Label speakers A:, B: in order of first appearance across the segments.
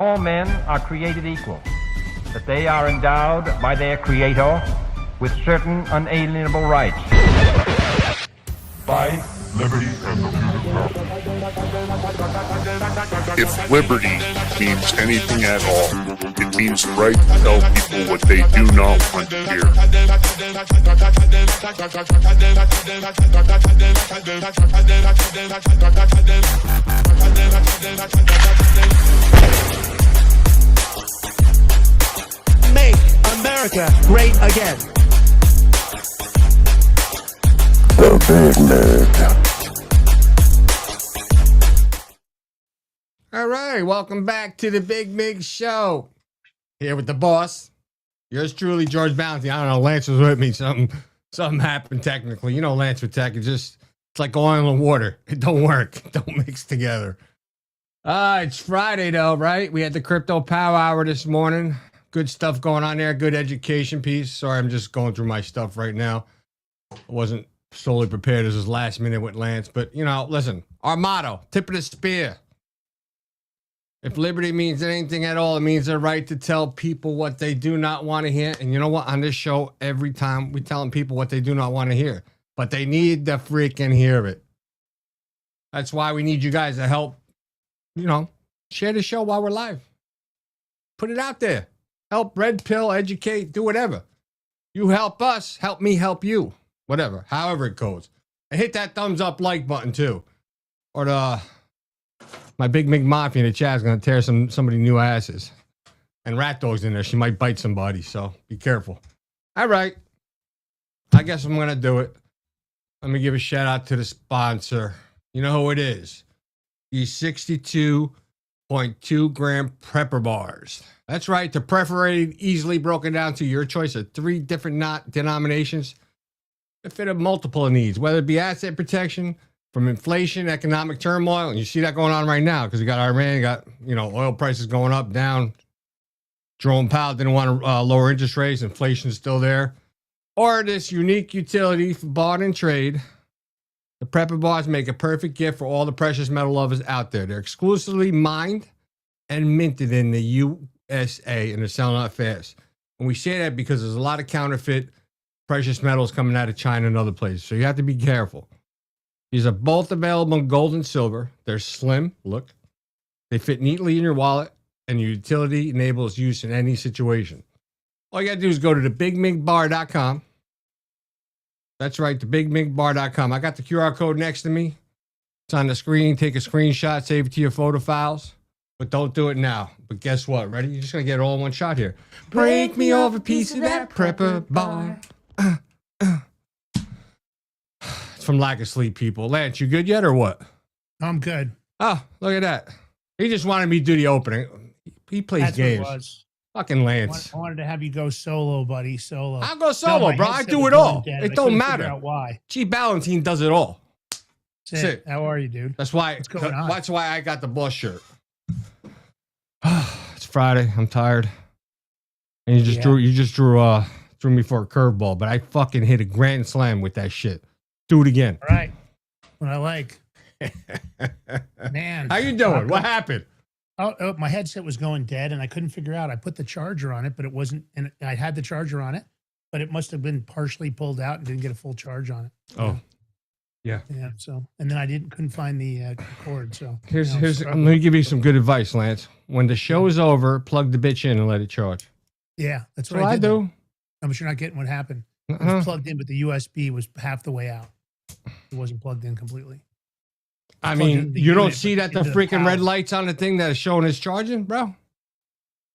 A: All men are created equal, that they are endowed by their Creator with certain unalienable rights.
B: Life, liberty, and the
C: If liberty means anything at all, it means the right to tell people what they do not want to hear.
D: Make America great again.
B: The Big Mig.
E: All right, welcome back to the Big Mig Show. Here with the boss. Yours truly, George Bounty. I don't know, Lance was with me. Something happened technically. You know, Lance with tech. It's like oil and water. It don't work. It don't mix together. It's Friday though, right? We had the Crypto Power Hour this morning. Good stuff going on there. Good education piece. Sorry, I'm just going through my stuff right now. I wasn't solely prepared as his last minute with Lance, but you know, listen, our motto, tip of the spear. If liberty means anything at all, it means the right to tell people what they do not want to hear. And you know what? On this show, every time we telling people what they do not want to hear, but they need to freaking hear it. That's why we need you guys to help, you know, share the show while we're live. Put it out there. Help red pill, educate, do whatever. You help us, help me, help you. Whatever, however it goes. And hit that thumbs up like button too. Or my Big Mig Mafia in the chat is going to tear somebody new asses. And Rat Dog's in there. She might bite somebody, so be careful. All right. I guess I'm going to do it. Let me give a shout out to the sponsor. You know who it is. These 62.2 gram prepper bars. That's right. They're perforated, easily broken down to your choice of 3 different denominations. They fit a multiple of needs, whether it be asset protection, from inflation, economic turmoil, and you see that going on right now because you got Iran, you got, you know, oil prices going up, down. Jerome Powell didn't want to lower interest rates. Inflation's still there. Or this unique utility for bought and trade. The prepper bars make a perfect gift for all the precious metal lovers out there. They're exclusively mined and minted in the USA, and they're selling out fast. And we say that because there's a lot of counterfeit precious metals coming out of China and other places, so you have to be careful. These are both available in gold and silver. They're slim, look. They fit neatly in your wallet, and your utility enables use in any situation. All you got to do is go to thebigmigbar.com. That's right, thebigmigbar.com. I got the QR code next to me. It's on the screen. Take a screenshot, save it to your photo files. But don't do it now. But guess what? Ready? You're just going to get it all in one shot here. Break me off a piece of that prepper bar. It's from lack of sleep, people. Lance, you good yet or what?
D: I'm good.
E: Oh, look at that. He just wanted me to do the opening. He plays
D: That's
E: games.
D: What it was.
E: Fucking Lance.
D: I wanted to have you go solo, buddy. Solo.
E: I'll go solo,
D: No,
E: bro. I do it all. It don't matter.
D: Why?
E: G. Ballantine does it all.
D: That's it. How are you, dude?
E: That's why.
D: What's going on?
E: That's why I got the boss shirt. It's Friday. I'm tired. And you just drew me for a curveball, but I fucking hit a grand slam with that shit. Do it again.
D: All right. What I like. Man.
E: How you doing? What happened?
D: Oh, my headset was going dead and I couldn't figure out. I put the charger on it, but it wasn't, and I had the charger on it, but it must have been partially pulled out and didn't get a full charge on it.
E: Oh. Yeah.
D: Yeah. So, and then I couldn't find the cord. So
E: let me give you some good advice, Lance. When the show is over, plug the bitch in and let it charge.
D: Yeah, that's
E: what
D: what
E: I do.
D: I'm sure not getting what happened. It was plugged in, but the USB was half the way out. It wasn't plugged in completely.
E: I mean, you don't see that the freaking red lights on the thing that is showing it's charging, bro?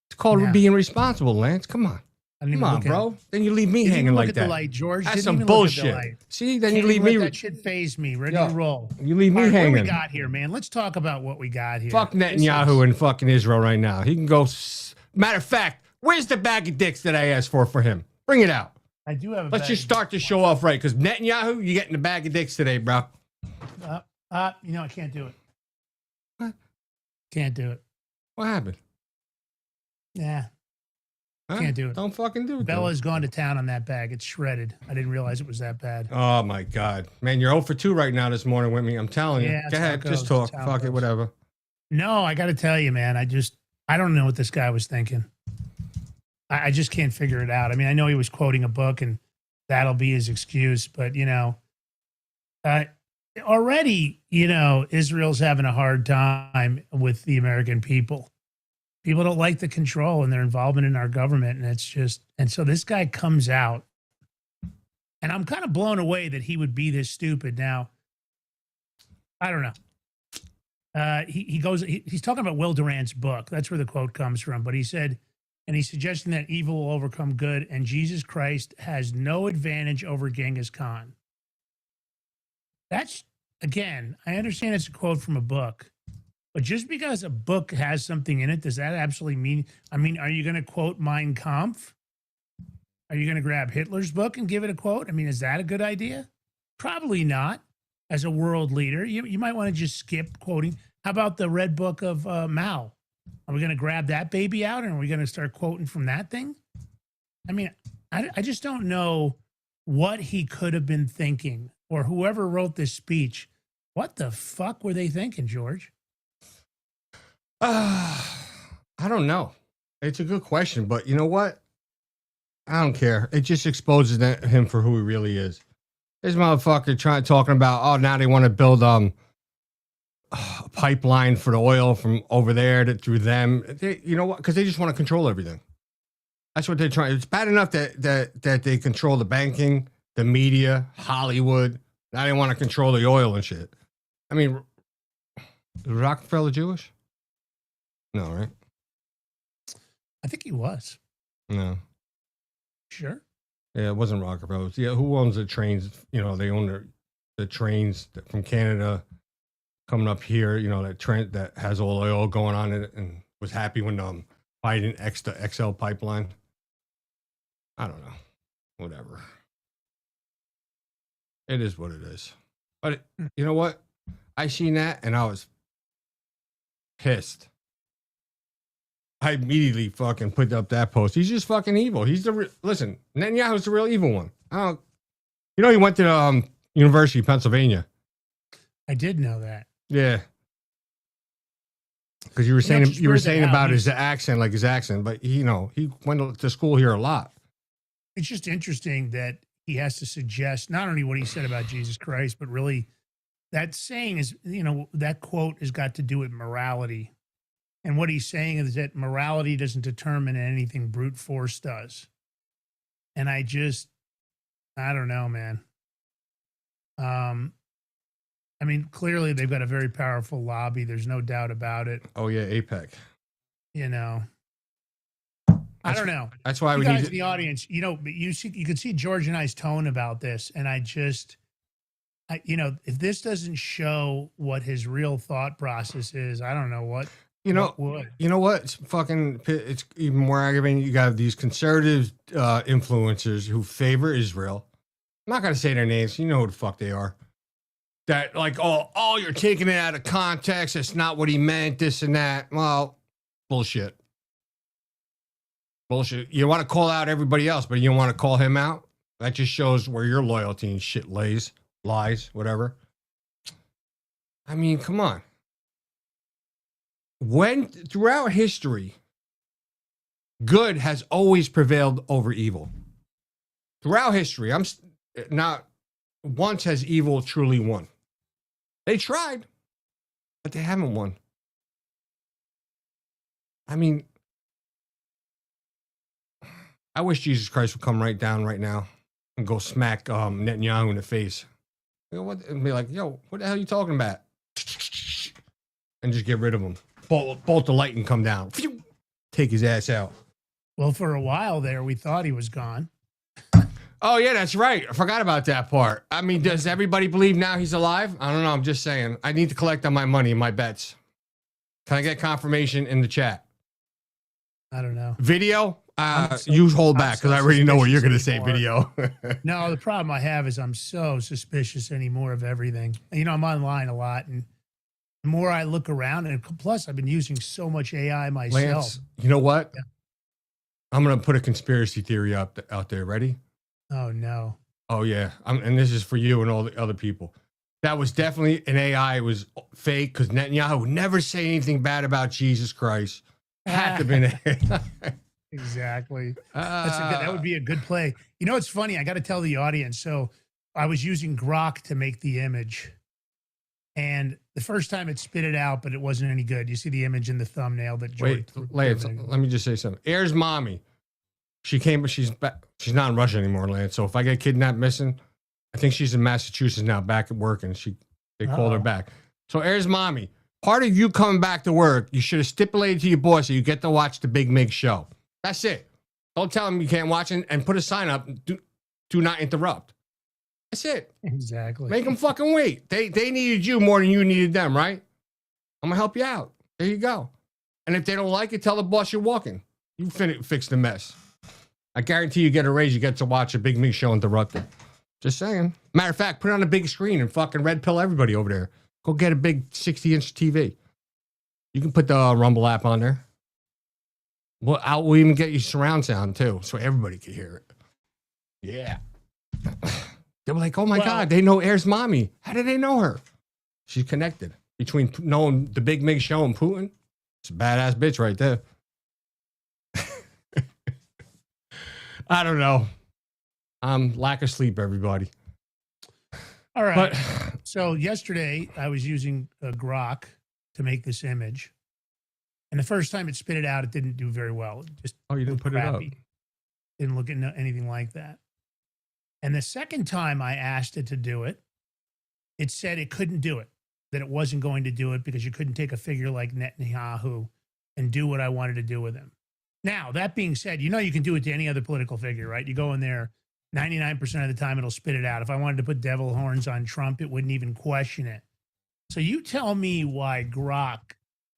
E: It's called being responsible, Lance. Come on. Come on, bro. Then you leave me hanging like that.
D: Look at the light, George.
E: That's some bullshit. See, then you leave me.
D: That shit phased me. Ready to roll.
E: You leave me hanging.
D: What we got here, man? Let's talk about what we got here.
E: Fuck Netanyahu and fucking Israel right now. He can go. Matter of fact, where's the bag of dicks that I asked for him? Bring it out.
D: I do have.
E: Let's just start the show off right, because Netanyahu, you getting the bag of dicks today, bro.
D: You know, I can't do it.
E: What?
D: Can't do it.
E: What happened?
D: Yeah. Can't do it.
E: Don't fucking do it.
D: Bella's gone to town on that bag. It's shredded. I didn't realize it was that bad.
E: Oh, my God. Man, you're 0 for 2 right now this morning with me. I'm telling you.
D: Yeah,
E: Go ahead. Just talk. Fuck it, whatever.
D: No, I got to tell you, man. I just, I don't know what this guy was thinking. I just can't figure it out. I mean, I know he was quoting a book and that'll be his excuse, but already, Israel's having a hard time with the American people. People don't like the control and their involvement in our government. And so this guy comes out, and I'm kind of blown away that he would be this stupid. Now, I don't know. He's talking about Will Durant's book. That's where the quote comes from. But he said, and he's suggesting that evil will overcome good, and Jesus Christ has no advantage over Genghis Khan. That's, again, I understand it's a quote from a book, but just because a book has something in it, does that absolutely mean, are you going to quote Mein Kampf? Are you going to grab Hitler's book and give it a quote? Is that a good idea? Probably not. As a world leader, you might want to just skip quoting. How about the Red Book of Mao? Are we going to grab that baby out and are we going to start quoting from that thing? I just don't know what he could have been thinking, or whoever wrote this speech. What the fuck were they thinking, George?
E: I don't know. It's a good question, but you know what? I don't care. It just exposes him for who he really is. This motherfucker talking about, now they want to build a pipeline for the oil from over there through them. You know what? Because they just want to control everything. That's what they're trying. It's bad enough that they control the banking, the media, Hollywood. Now they want to control the oil and shit. Is Rockefeller Jewish? No, right?
D: I think he was.
E: No.
D: Sure.
E: Yeah, it wasn't Rockefeller. Yeah, who owns the trains? They own the trains from Canada coming up here. That train that has all oil going on in it, and was happy when Biden X the XL pipeline. I don't know. Whatever. It is what it is. But you know what? I seen that and I was pissed. I immediately fucking put up that post. He's just fucking evil. Listen, Netanyahu's the real evil one. He went to University of Pennsylvania.
D: I did know that.
E: Yeah. Because you were saying about his accent, but he went to school here a lot.
D: It's just interesting that he has to suggest not only what he said about Jesus Christ, but really that saying is, that quote has got to do with morality. And what he's saying is that morality doesn't determine anything brute force does. And I don't know, man. Clearly they've got a very powerful lobby. There's no doubt about it.
E: Oh yeah, APEC.
D: I don't know.
E: That's why
D: you
E: we
D: guys
E: need
D: in the audience, you can see George and I's tone about this. And if this doesn't show what his real thought process is, I don't know what.
E: You know what? It's even more aggravating. You got these conservative influencers who favor Israel. I'm not going to say their names. You know who the fuck they are. That you're taking it out of context. It's not what he meant, this and that. Well, bullshit. Bullshit. You want to call out everybody else, but you don't want to call him out? That just shows where your loyalty and shit lies, whatever. Come on. Throughout history, good has always prevailed over evil. Throughout history, not once has evil truly won. They tried, but they haven't won. I wish Jesus Christ would come right down right now and go smack Netanyahu in the face. And be like, yo, what the hell are you talking about? And just get rid of him. Bolt the light and come down. Take his ass out.
D: Well, for a while there, we thought he was gone.
E: Oh, yeah, that's right. I forgot about that part. Does everybody believe now he's alive? I don't know. I'm just saying. I need to collect on my money and my bets. Can I get confirmation in the chat?
D: I don't know.
E: Video? You hold back because I already know what you're going to say, video.
D: No, the problem I have is I'm so suspicious anymore of everything. I'm online a lot, and the more I look around, and plus I've been using so much AI myself.
E: Lance, you know what? Yeah. I'm going to put a conspiracy theory out there. Ready?
D: Oh, no.
E: Oh, yeah. And this is for you and all the other people. That was definitely an AI. It was fake because Netanyahu would never say anything bad about Jesus Christ. Had to be there.
D: Exactly. That would be a good play. You know, it's funny. I got to tell the audience. So I was using Grok to make the image. And the first time it spit it out, but it wasn't any good. You see the image in the thumbnail that George.
E: Wait, Lance, let me just say something. Air's mommy. She came, but she's back. She's not in Russia anymore, Lance. So if I get kidnapped missing, I think she's in Massachusetts now, back at work, and they called her back. So Air's mommy. Part of you coming back to work, you should have stipulated to your boss that you get to watch the Big Mig show. That's it. Don't tell him you can't watch it, and put a sign up. Do not interrupt. That's it.
D: Exactly.
E: Make them fucking wait. They needed you more than you needed them, right? I'm gonna help you out. There you go. And if they don't like it, tell the boss you're walking. You fix the mess. I guarantee you get a raise. You get to watch a Big Mig show interrupted. Just saying. Matter of fact, put it on a big screen and fucking red pill everybody over there. Go get a big 60-inch TV. You can put the Rumble app on there. We'll even get you surround sound too, so everybody can hear it. Yeah. They were like, oh my God, they know Air's mommy. How do they know her? She's connected between knowing the Big Mig show and Putin. It's a badass bitch right there. I don't know. Lack of sleep, everybody.
D: All right. So yesterday I was using Grok to make this image. And the first time it spit it out, it didn't do very well. It just
E: you didn't put
D: crappy.
E: it up.
D: Didn't look at anything like that. And the second time I asked it to do it, it said it couldn't do it, that it wasn't going to do it because you couldn't take a figure like Netanyahu and do what I wanted to do with him. Now, that being said, you know you can do it to any other political figure, right? You go in there, 99% of the time it'll spit it out. If I wanted to put devil horns on Trump, it wouldn't even question it. So you tell me why Grok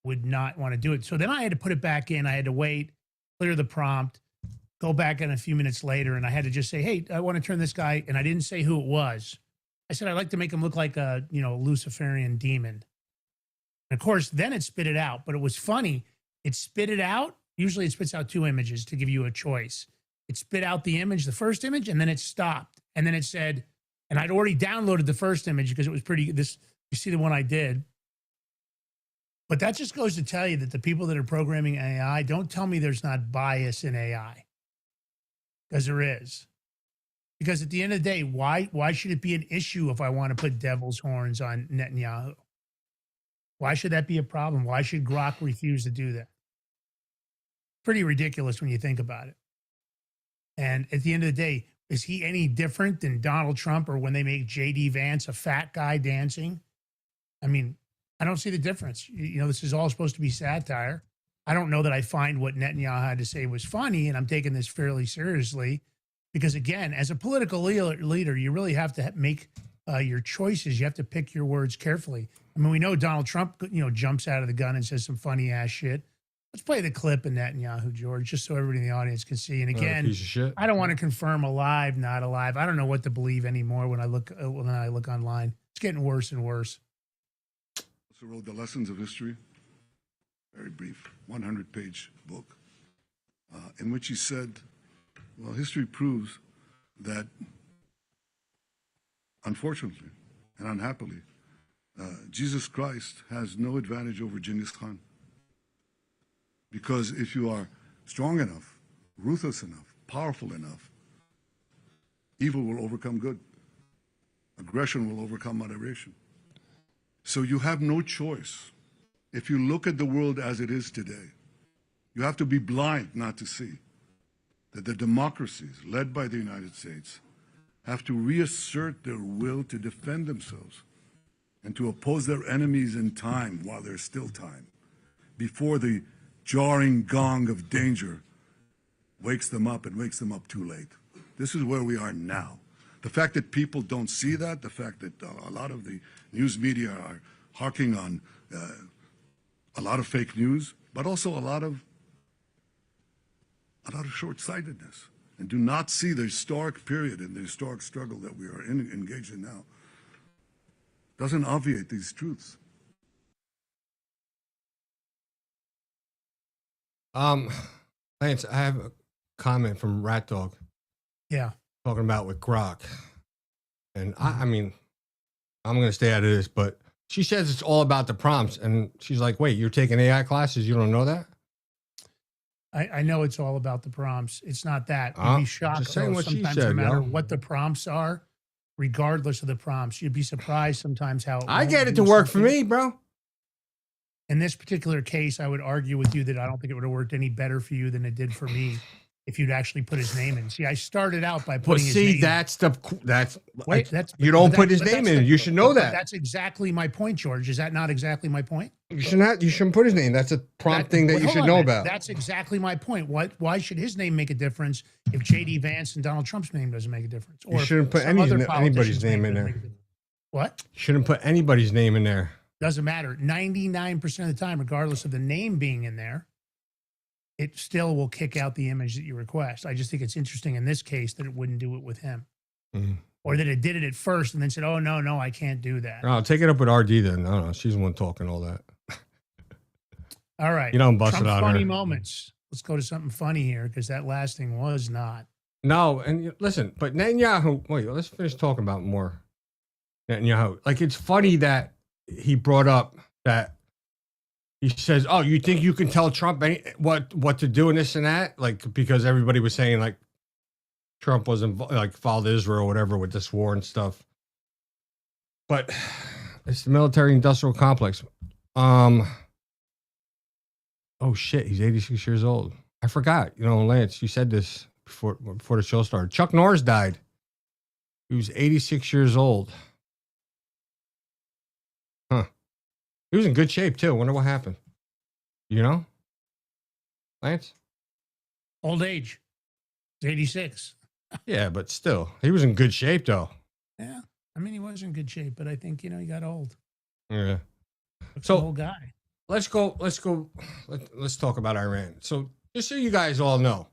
D: would not want to do it. So then I had to put it back in. I had to wait, clear the prompt, go back in a few minutes later, and I had to just say, hey, I want to turn this guy, and I didn't say who it was. I said, I'd like to make him look like a, Luciferian demon. And of course, then it spit it out, but it was funny. It spit it out. Usually it spits out two images to give you a choice. It spit out the image, the first image, and then it stopped. And then it said, and I'd already downloaded the first image because it was you see the one I did. But that just goes to tell you that the people that are programming AI, don't tell me there's not bias in AI. Because there is. Because at the end of the day, why should it be an issue if I want to put devil's horns on Netanyahu? Why should that be a problem? Why should Grok refuse to do that? Pretty ridiculous when you think about it. And at the end of the day, is he any different than Donald Trump or when they make J.D. Vance a fat guy dancing? I mean, I don't see the difference. This is all supposed to be satire. I don't know that I find what Netanyahu had to say was funny, and I'm taking this fairly seriously because, again, as a political leader, you really have to make your choices. You have to pick your words carefully. I mean, we know Donald Trump, jumps out of the gun and says some funny ass shit. Let's play the clip of Netanyahu, George, just so everybody in the audience can see. And again,
E: piece of shit.
D: I don't want to confirm alive, not alive. I don't know what to believe anymore when I look online. It's getting worse and worse.
F: Also wrote The Lessons of History, very brief, 100-page book, in which he said, well, history proves that, unfortunately and unhappily, Jesus Christ has no advantage over Genghis Khan. Because if you are strong enough, ruthless enough, powerful enough, evil will overcome good. Aggression will overcome moderation. So you have no choice. If you look at the world as it is today, you have to be blind not to see that the democracies led by the United States have to reassert their will to defend themselves and to oppose their enemies in time while there's still time, before the jarring gong of danger wakes them up and wakes them up too late. This is where we are now. The fact that people don't see that, the fact that a lot of the news media are harking on a lot of fake news, but also a lot of short-sightedness, and do not see the historic period and the historic struggle that we are engaged in now, doesn't obviate these truths.
E: Lance, I have a comment from Rat Dog.
D: Yeah.
E: Talking about with Grok. And I mean, I'm going to stay out of this, but she says it's all about the prompts. And she's like, wait, you're taking AI classes? You don't know that?
D: I know it's all about the prompts. It's not that. You'd be shocked.
E: Just saying
D: though,
E: what she
D: sometimes
E: said,
D: no matter
E: yo.
D: what the prompts are, regardless of the prompts, you'd be surprised sometimes how
E: I
D: won't
E: get it
D: do
E: to work for
D: something.
E: me, bro.
D: In this particular case, I would argue with you that I don't think it would have worked any better for you than it did for me if you'd actually put his name in. See, I started out by
E: But
D: putting his
E: see,
D: name.
E: that's
D: Wait, that's
E: you don't
D: but
E: put
D: that-
E: his
D: but
E: name
D: that's
E: in.
D: the-
E: You should know
D: but
E: that.
D: That's exactly my point, George. Is that not exactly my point?
E: You shouldn't put his name. That's a prompt thing that
D: Wait,
E: you
D: hold
E: should
D: on a
E: know
D: minute.
E: about.
D: That's exactly my point. Why should his name make a difference if J.D. Vance and Donald Trump's name doesn't make a difference?
E: You
D: if
E: shouldn't put
D: some other
E: anybody's
D: politician's
E: name in
D: doesn't
E: there.
D: make a difference? What?
E: Shouldn't put anybody's name in there.
D: Doesn't matter. 99% of the time, regardless of the name being in there, it still will kick out the image that you request. I just think it's interesting in this case that it wouldn't do it with him.
E: Mm.
D: Or that it did it at first and then said, oh, no, I can't do that.
E: No, take it up with RD then. No, she's the one talking all that.
D: All right.
E: You don't bust it
D: Trump's
E: on
D: funny
E: her.
D: moments. Let's go to something funny here because that last thing was not.
E: No, and listen, but Netanyahu, wait, let's finish talking about more Netanyahu. Like, it's funny that he brought up that he says, oh, you think you can tell Trump what to do and this and that? Like, because everybody was saying, like, Trump was like, followed Israel or whatever with this war and stuff. But it's the military industrial complex. Oh, shit, he's 86 years old. I forgot. You know, Lance, you said this before the show started. Chuck Norris died. He was 86 years old. Huh. He was in good shape, too. Wonder what happened. You know? Lance?
D: Old age. He's 86.
E: Yeah, but still. He was in good shape, though.
D: Yeah. I mean, he was in good shape, but I think, he got old.
E: Yeah.
D: Looks
E: So-
D: an old guy.
E: Let's talk about Iran. So just so you guys all know,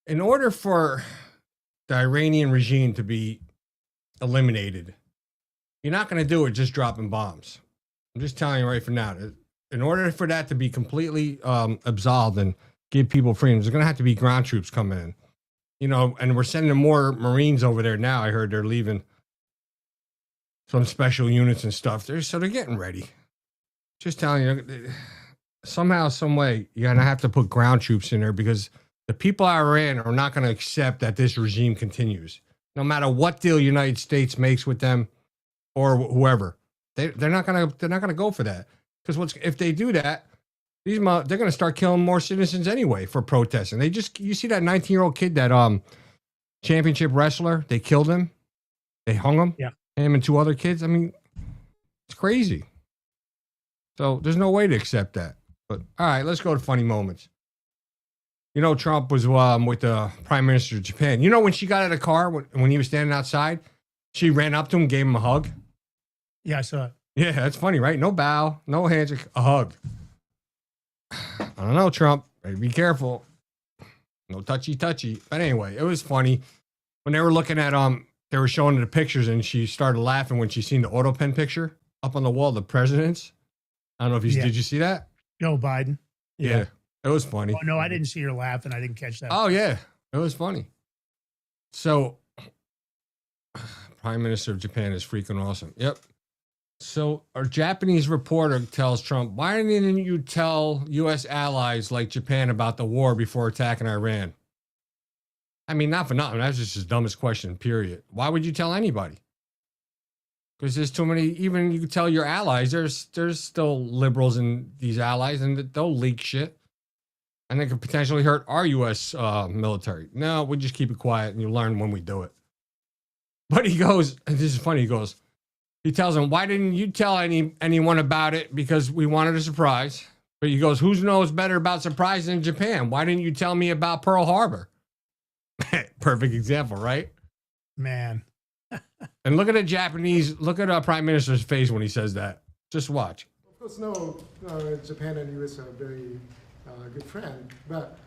E: in order for the Iranian regime to be eliminated, you're not going to do it just dropping bombs. I'm just telling you right from now. In order for that to be completely absolved and give people freedom, there's going to have to be ground troops coming in. You know, and we're sending more Marines over there now. I heard they're leaving some special units and stuff. So they're getting ready. Just telling you, somehow, some way, you're going to have to put ground troops in there because the people of Iran are not going to accept that this regime continues. No matter what deal United States makes with them or whoever, they're not going to go for that. Because if they do that, they're going to start killing more citizens anyway for protesting. You see that 19-year-old kid, that championship wrestler, they killed him, they hung him,
D: Yeah.
E: him and two other kids. I mean, it's crazy. So there's no way to accept that. But all right, let's go to funny moments. You know, Trump was with the Prime Minister of Japan. You know, when she got out of the car, when he was standing outside, she ran up to him, gave him a hug.
D: Yeah, I saw it.
E: Yeah, that's funny, right? No bow, no handshake, a hug. I don't know, Trump. Better be careful. No touchy. But anyway, it was funny. When they were looking at, they were showing her the pictures and she started laughing when she seen the auto pen picture up on the wall, the presidents. I don't know if did you see that?
D: Joe Biden.
E: Yeah. It was funny.
D: Oh, no, I didn't see her laughing. I didn't catch that.
E: Oh, yeah. It was funny. So, Prime Minister of Japan is freaking awesome. Yep. So, a Japanese reporter tells Trump, why didn't you tell U.S. allies like Japan about the war before attacking Iran? I mean, not for nothing. That's just his dumbest question, period. Why would you tell anybody? Because there's too many, even you can tell your allies, there's still liberals in these allies and they'll leak shit. And they could potentially hurt our U.S. Military. No, we just keep it quiet and you learn when we do it. But he goes, and this is funny, he tells him, why didn't you tell anyone about it? Because we wanted a surprise. But he goes, who knows better about surprise than Japan? Why didn't you tell me about Pearl Harbor? Perfect example, right?
D: Man.
E: And look at our Prime Minister's face when he says that. Just watch.
G: Of course, no, Japan and US are very good friends. But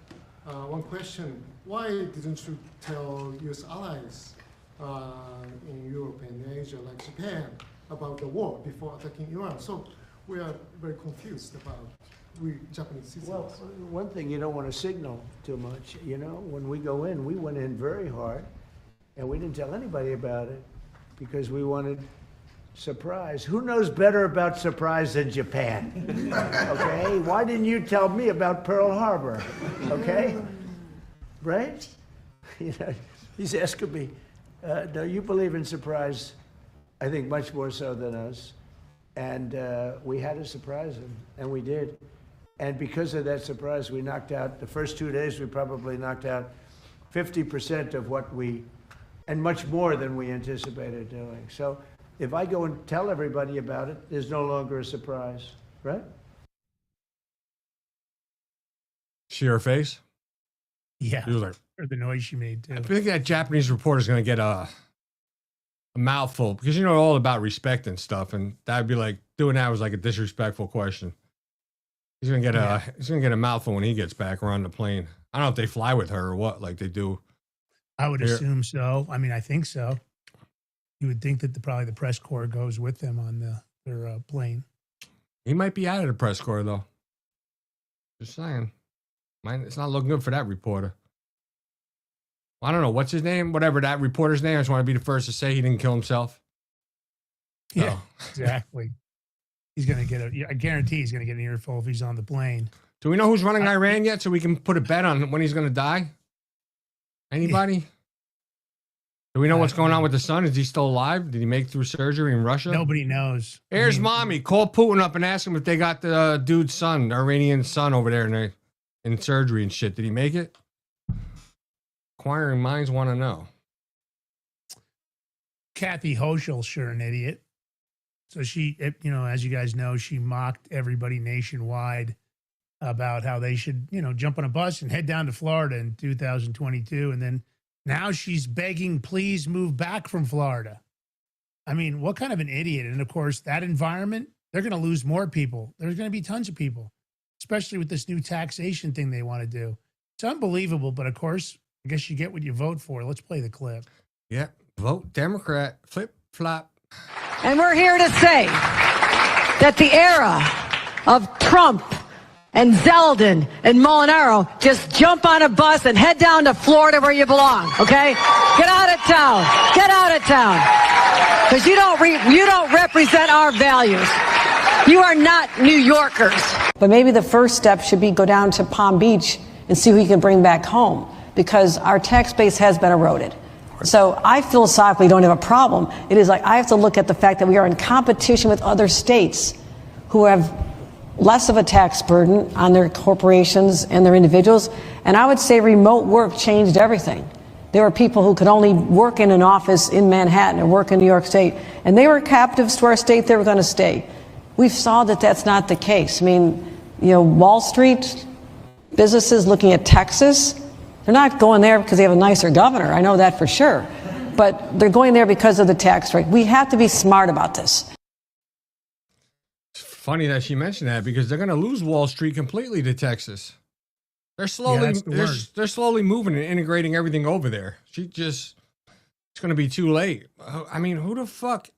G: one question, why didn't you tell US allies in Europe and Asia, like Japan, about the war before attacking Iran? So we are very confused about we Japanese citizens.
H: Well, one thing, you don't want to signal too much. You know, when we go in, we went in very hard, and we didn't tell anybody about it because we wanted surprise. Who knows better about surprise than Japan? Okay? Why didn't you tell me about Pearl Harbor? Okay? Right? You know, he's asking me, no, you believe in surprise, I think much more so than us. And we had to surprise him, and we did. And because of that surprise, we knocked out, the first 2 days, we probably knocked out 50% of what we, and much more than we anticipated doing. So if I go and tell everybody about it, there's no longer a surprise, right?
E: See her face?
D: Yeah.
E: She was like,
D: Or the noise she made too.
E: I think that Japanese reporter's going to get a mouthful because you know all about respect and stuff, and that'd be like doing that was like a disrespectful question. He's gonna get a mouthful when he gets back or on the plane. I don't know if they fly with her or what, like they do.
D: I would
E: here.
D: assume so. I mean, I think so. You would think that probably the press corps goes with them on their plane.
E: He might be out of the press corps though. Just saying, it's not looking good for that reporter. I don't know what's his name, whatever that reporter's name. I just want to be the first to say he didn't kill himself.
D: Yeah,
E: Oh.
D: exactly. He's going to get I guarantee he's going to get an earful if he's on the plane.
E: Do we know who's running Iran yet so we can put a bet on when he's going to die? Anybody? Do we know what's going on with the son? Is he still alive? Did he make through surgery in Russia?
D: Nobody knows.
E: Here's mommy. Call Putin up and ask him if they got the dude's son, the Iranian son over there in surgery and shit. Did he make it? Inquiring minds want to know.
D: Kathy Hochul's sure an idiot. So she, as you guys know, she mocked everybody nationwide about how they should, jump on a bus and head down to Florida in 2022. And then now she's begging, please move back from Florida. I mean, what kind of an idiot? And of course, that environment, they're going to lose more people. There's going to be tons of people, especially with this new taxation thing they want to do. It's unbelievable. But of course, I guess you get what you vote for. Let's play the clip.
E: Yeah, vote Democrat, flip flop.
I: And we're here to say that the era of Trump and Zeldin and Molinaro, just jump on a bus and head down to Florida where you belong, okay? Get out of town. Get out of town. Because you don't represent our values. You are not New Yorkers.
J: But maybe the first step should be go down to Palm Beach and see who you can bring back home, because our tax base has been eroded. So I philosophically don't have a problem. It is like I have to look at the fact that we are in competition with other states who have less of a tax burden on their corporations and their individuals. And I would say remote work changed everything. There were people who could only work in an office in Manhattan or work in New York State, and they were captives to our state. They were going to stay. We saw that that's not the case. I mean, Wall Street businesses looking at Texas, they're not going there because they have a nicer governor. I know that for sure. But they're going there because of the tax rate. We have to be smart about this.
E: It's funny that she mentioned that because they're going to lose Wall Street completely to Texas. They're slowly, they're slowly moving and integrating everything over there. It's going to be too late. I mean, who the fuck?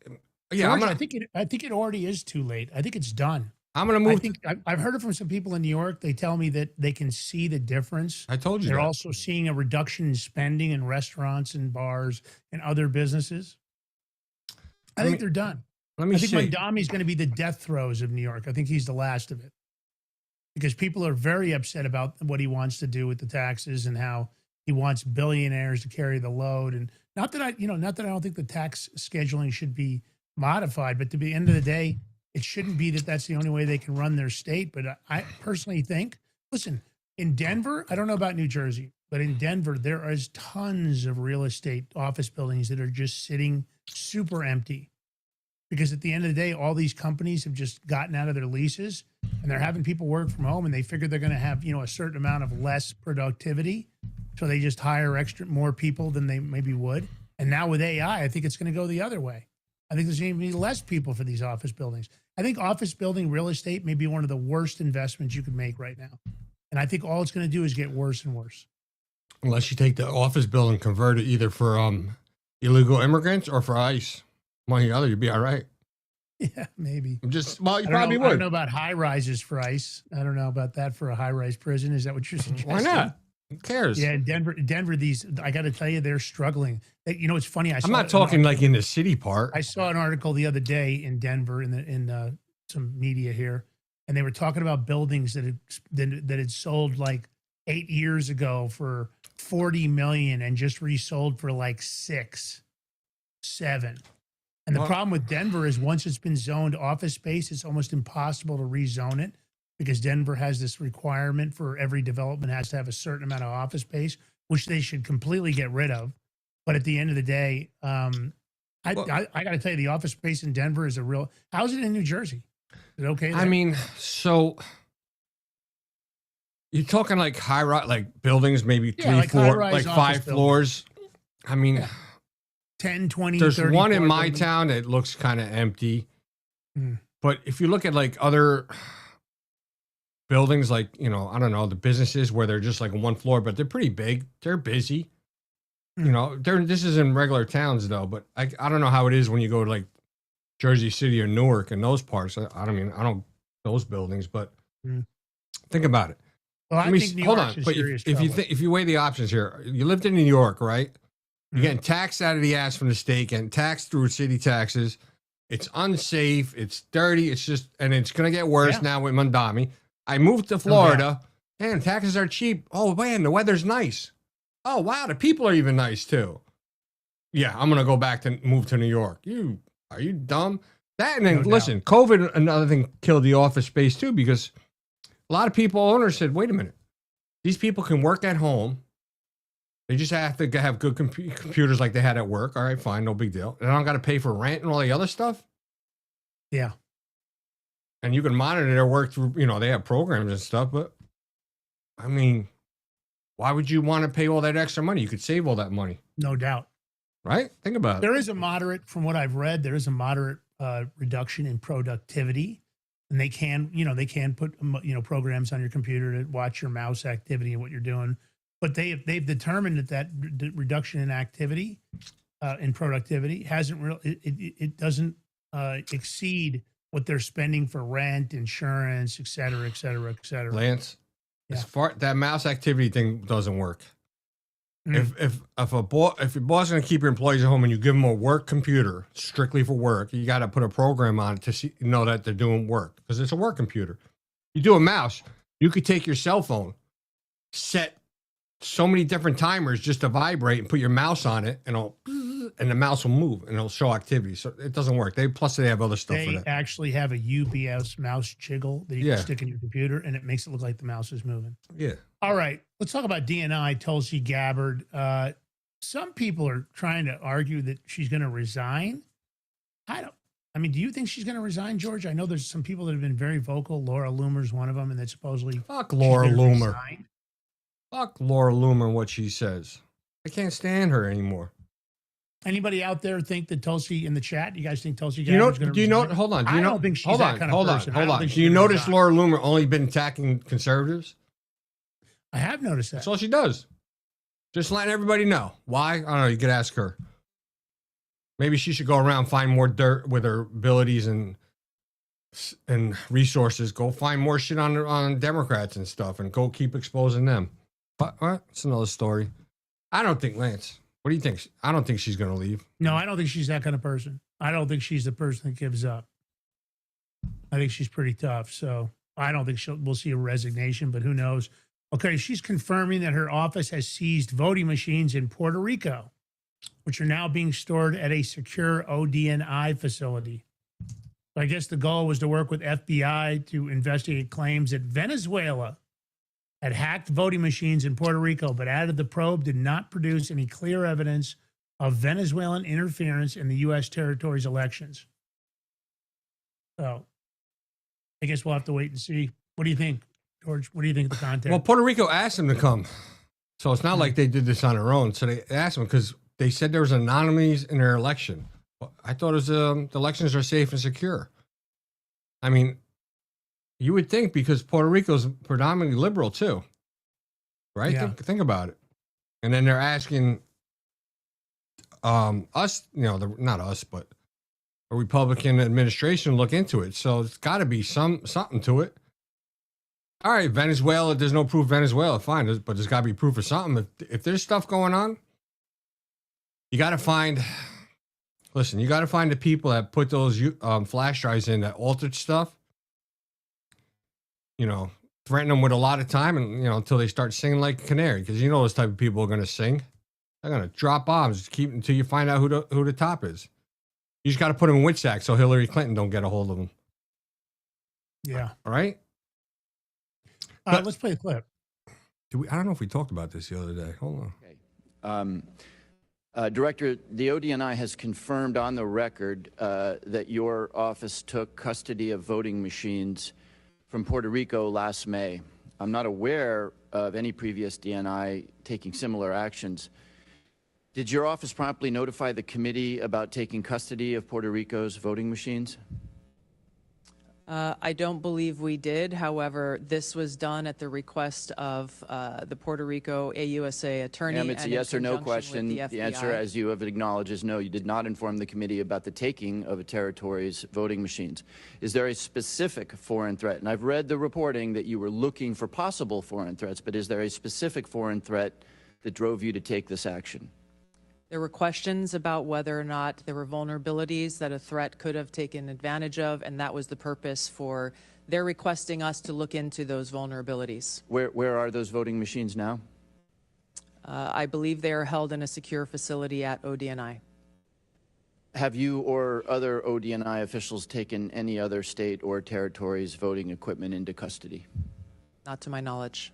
E: Yeah,
D: George, I think it already is too late. I think it's done.
E: I'm going to move.
D: I think I've heard it from some people in New York. They tell me that they can see the difference.
E: I told you
D: they're
E: that.
D: also seeing a reduction in spending in restaurants and bars and other businesses. I think they're done.
E: Let me
D: I think
E: see.
D: Mondami's going to be the death throes of New York. I think he's the last of it, because people are very upset about what he wants to do with the taxes and how he wants billionaires to carry the load. And not that I don't think the tax scheduling should be modified, but to the end of the day, it shouldn't be that that's the only way they can run their state. But I personally think, listen, in Denver, I don't know about New Jersey, but in Denver, there is tons of real estate office buildings that are just sitting super empty. Because at the end of the day, all these companies have just gotten out of their leases and they're having people work from home, and they figure they're going to have, a certain amount of less productivity. So they just hire more people than they maybe would. And now with AI, I think it's going to go the other way. I think there's going to be less people for these office buildings. I think office building real estate may be one of the worst investments you could make right now. And I think all it's going to do is get worse and worse.
E: Unless you take the office building and convert it either for illegal immigrants or for ICE. One or the other, you'd be all right.
D: Yeah, maybe.
E: You probably would.
D: I don't know about high rises for ICE. I don't know about that for a high rise prison. Is that what you're suggesting?
E: Why not? Who cares?
D: Yeah, Denver. These I got to tell you, they're struggling. You know, it's funny.
E: I'm not talking like in the city part.
D: I saw an article the other day in Denver in some media here, and they were talking about buildings that had sold like 8 years ago for $40 million and just resold for like 6, 7. And the problem with Denver is once it's been zoned office space, it's almost impossible to rezone it because Denver has this requirement for every development has to have a certain amount of office space, which they should completely get rid of. But at the end of the day, I got to tell you, the office space in Denver is a real. How's it in New Jersey? Is it okay there?
E: I mean, so you're talking like high rise, like buildings, maybe 3, 4, like 5 floors. I mean,
D: 10, 20,
E: there's
D: 30
E: one in my
D: buildings.
E: town that looks kind of empty. But if you look at like other buildings, like, you know, I don't know, the businesses where they're just like one floor, but they're pretty big. They're busy. You know, this is in regular towns though, but I don't know how it is when you go to like Jersey City or Newark and those parts. I don't those buildings, but think about it.
D: Well, I think New
E: hold
D: York's
E: on,
D: in
E: but
D: serious
E: if you weigh the options here, you lived in New York, right? You're getting taxed out of the ass from the state, getting taxed through city taxes. It's unsafe. It's dirty. It's just, and it's gonna get worse now with Mondami. I moved to Florida, and taxes are cheap. Oh man, the weather's nice. Oh wow, the people are even nice too. Yeah, I'm gonna go back to move to New York. Are you dumb? That and then listen, COVID, another thing, killed the office space too, because a lot of owners said, wait a minute, these people can work at home. They just have to have good computers like they had at work. All right, fine, no big deal. And I don't got to pay for rent and all the other stuff.
D: Yeah.
E: And you can monitor their work through, you know, they have programs and stuff, but I mean, why would you want to pay all that extra money? You could save all that money.
D: No doubt.
E: Right? Think about it.
D: There is a moderate, from what I've read, there is a moderate reduction in productivity. And they can put, programs on your computer to watch your mouse activity and what you're doing. But they've determined that reduction in activity, in productivity, it doesn't exceed what they're spending for rent, insurance, et cetera, et cetera, et cetera.
E: Lance, as far that mouse activity thing doesn't work. If your boss is going to keep your employees at home and you give them a work computer strictly for work, you got to put a program on it to know that they're doing work because it's a work computer. You do a mouse, you could take your cell phone, set so many different timers just to vibrate and put your mouse on it, and the mouse will move and it'll show activity. So it doesn't work. They have other stuff for
D: They
E: that.
D: actually have a UBS mouse jiggle that you can stick in your computer, and it makes it look like the mouse is moving.
E: Yeah.
D: All right, let's talk about DNI, Tulsi Gabbard. Some people are trying to argue that she's going to resign. Do you think she's going to resign, George? I know there's some people that have been very vocal. Laura Loomer's one of them, and that supposedly
E: Fuck Laura Loomer.
D: Resign.
E: Fuck Laura Loomer and what she says. I can't stand her anymore.
D: Anybody out there think that Tulsi in the chat? You guys think Tulsi Gabbard's going to resign?
E: Hold on.
D: I don't think she's that kind of person.
E: Hold on. Do you notice Laura Loomer only been attacking conservatives?
D: I have noticed that.
E: That's all she does. Just letting everybody know. Why? I don't know. You could ask her. Maybe she should go around, find more dirt with her abilities and resources. Go find more shit on Democrats and stuff and go keep exposing them. But it's another story. I don't think, Lance, what do you think? I don't think she's going to leave.
D: No, I don't think she's that kind of person. I don't think she's the person that gives up. I think she's pretty tough. So I don't think we'll see a resignation, but who knows? Okay, she's confirming that her office has seized voting machines in Puerto Rico, which are now being stored at a secure ODNI facility. I guess the goal was to work with FBI to investigate claims that Venezuela had hacked voting machines in Puerto Rico, but added the probe did not produce any clear evidence of Venezuelan interference in the U.S. territory's elections. So I guess we'll have to wait and see. What do you think, George? What do you think of the content?
E: Well, Puerto Rico asked them to come. So it's not like they did this on their own. So they asked them because they said there was anomalies in their election. I thought it was the elections are safe and secure. I mean, you would think because Puerto Rico's predominantly liberal too, right?
D: Yeah.
E: Think about it. And then they're asking us, not us, but a Republican administration to look into it. So it's got to be something to it. All right, Venezuela, there's no proof Venezuela, fine, but there's got to be proof of something. If there's stuff going on, you got to find, listen, you got to find the people that put those flash drives in that altered stuff, you know, threaten them with a lot of time and, you know, until they start singing like a canary, because you know those type of people are going to sing. They're going to drop bombs until you find out who the top is. You just got to put them in witch sack so Hillary Clinton don't get a hold of them.
D: Yeah.
E: All right?
D: Let's play the clip.
E: I don't know if we talked about this the other day. Hold on.
K: Okay. Director, the ODNI has confirmed on the record that your office took custody of voting machines from Puerto Rico last May. I'm not aware of any previous DNI taking similar actions. Did your office promptly notify the committee about taking custody of Puerto Rico's voting machines?
L: I don't believe we did. However, this was done at the request of the Puerto Rico AUSA attorney.
K: Ma'am, it's a yes or no question.
L: The
K: answer, as you have acknowledged, is no. You did not inform the committee about the taking of a territory's voting machines. Is there a specific foreign threat? And I've read the reporting that you were looking for possible foreign threats, but is there a specific foreign threat that drove you to take this action?
L: There were questions about whether or not there were vulnerabilities that a threat could have taken advantage of, and that was the purpose for their requesting us to look into those vulnerabilities.
K: Where are those voting machines now?
L: I believe they are held in a secure facility at ODNI.
K: Have you or other ODNI officials taken any other state or territory's voting equipment into custody?
L: Not to my knowledge.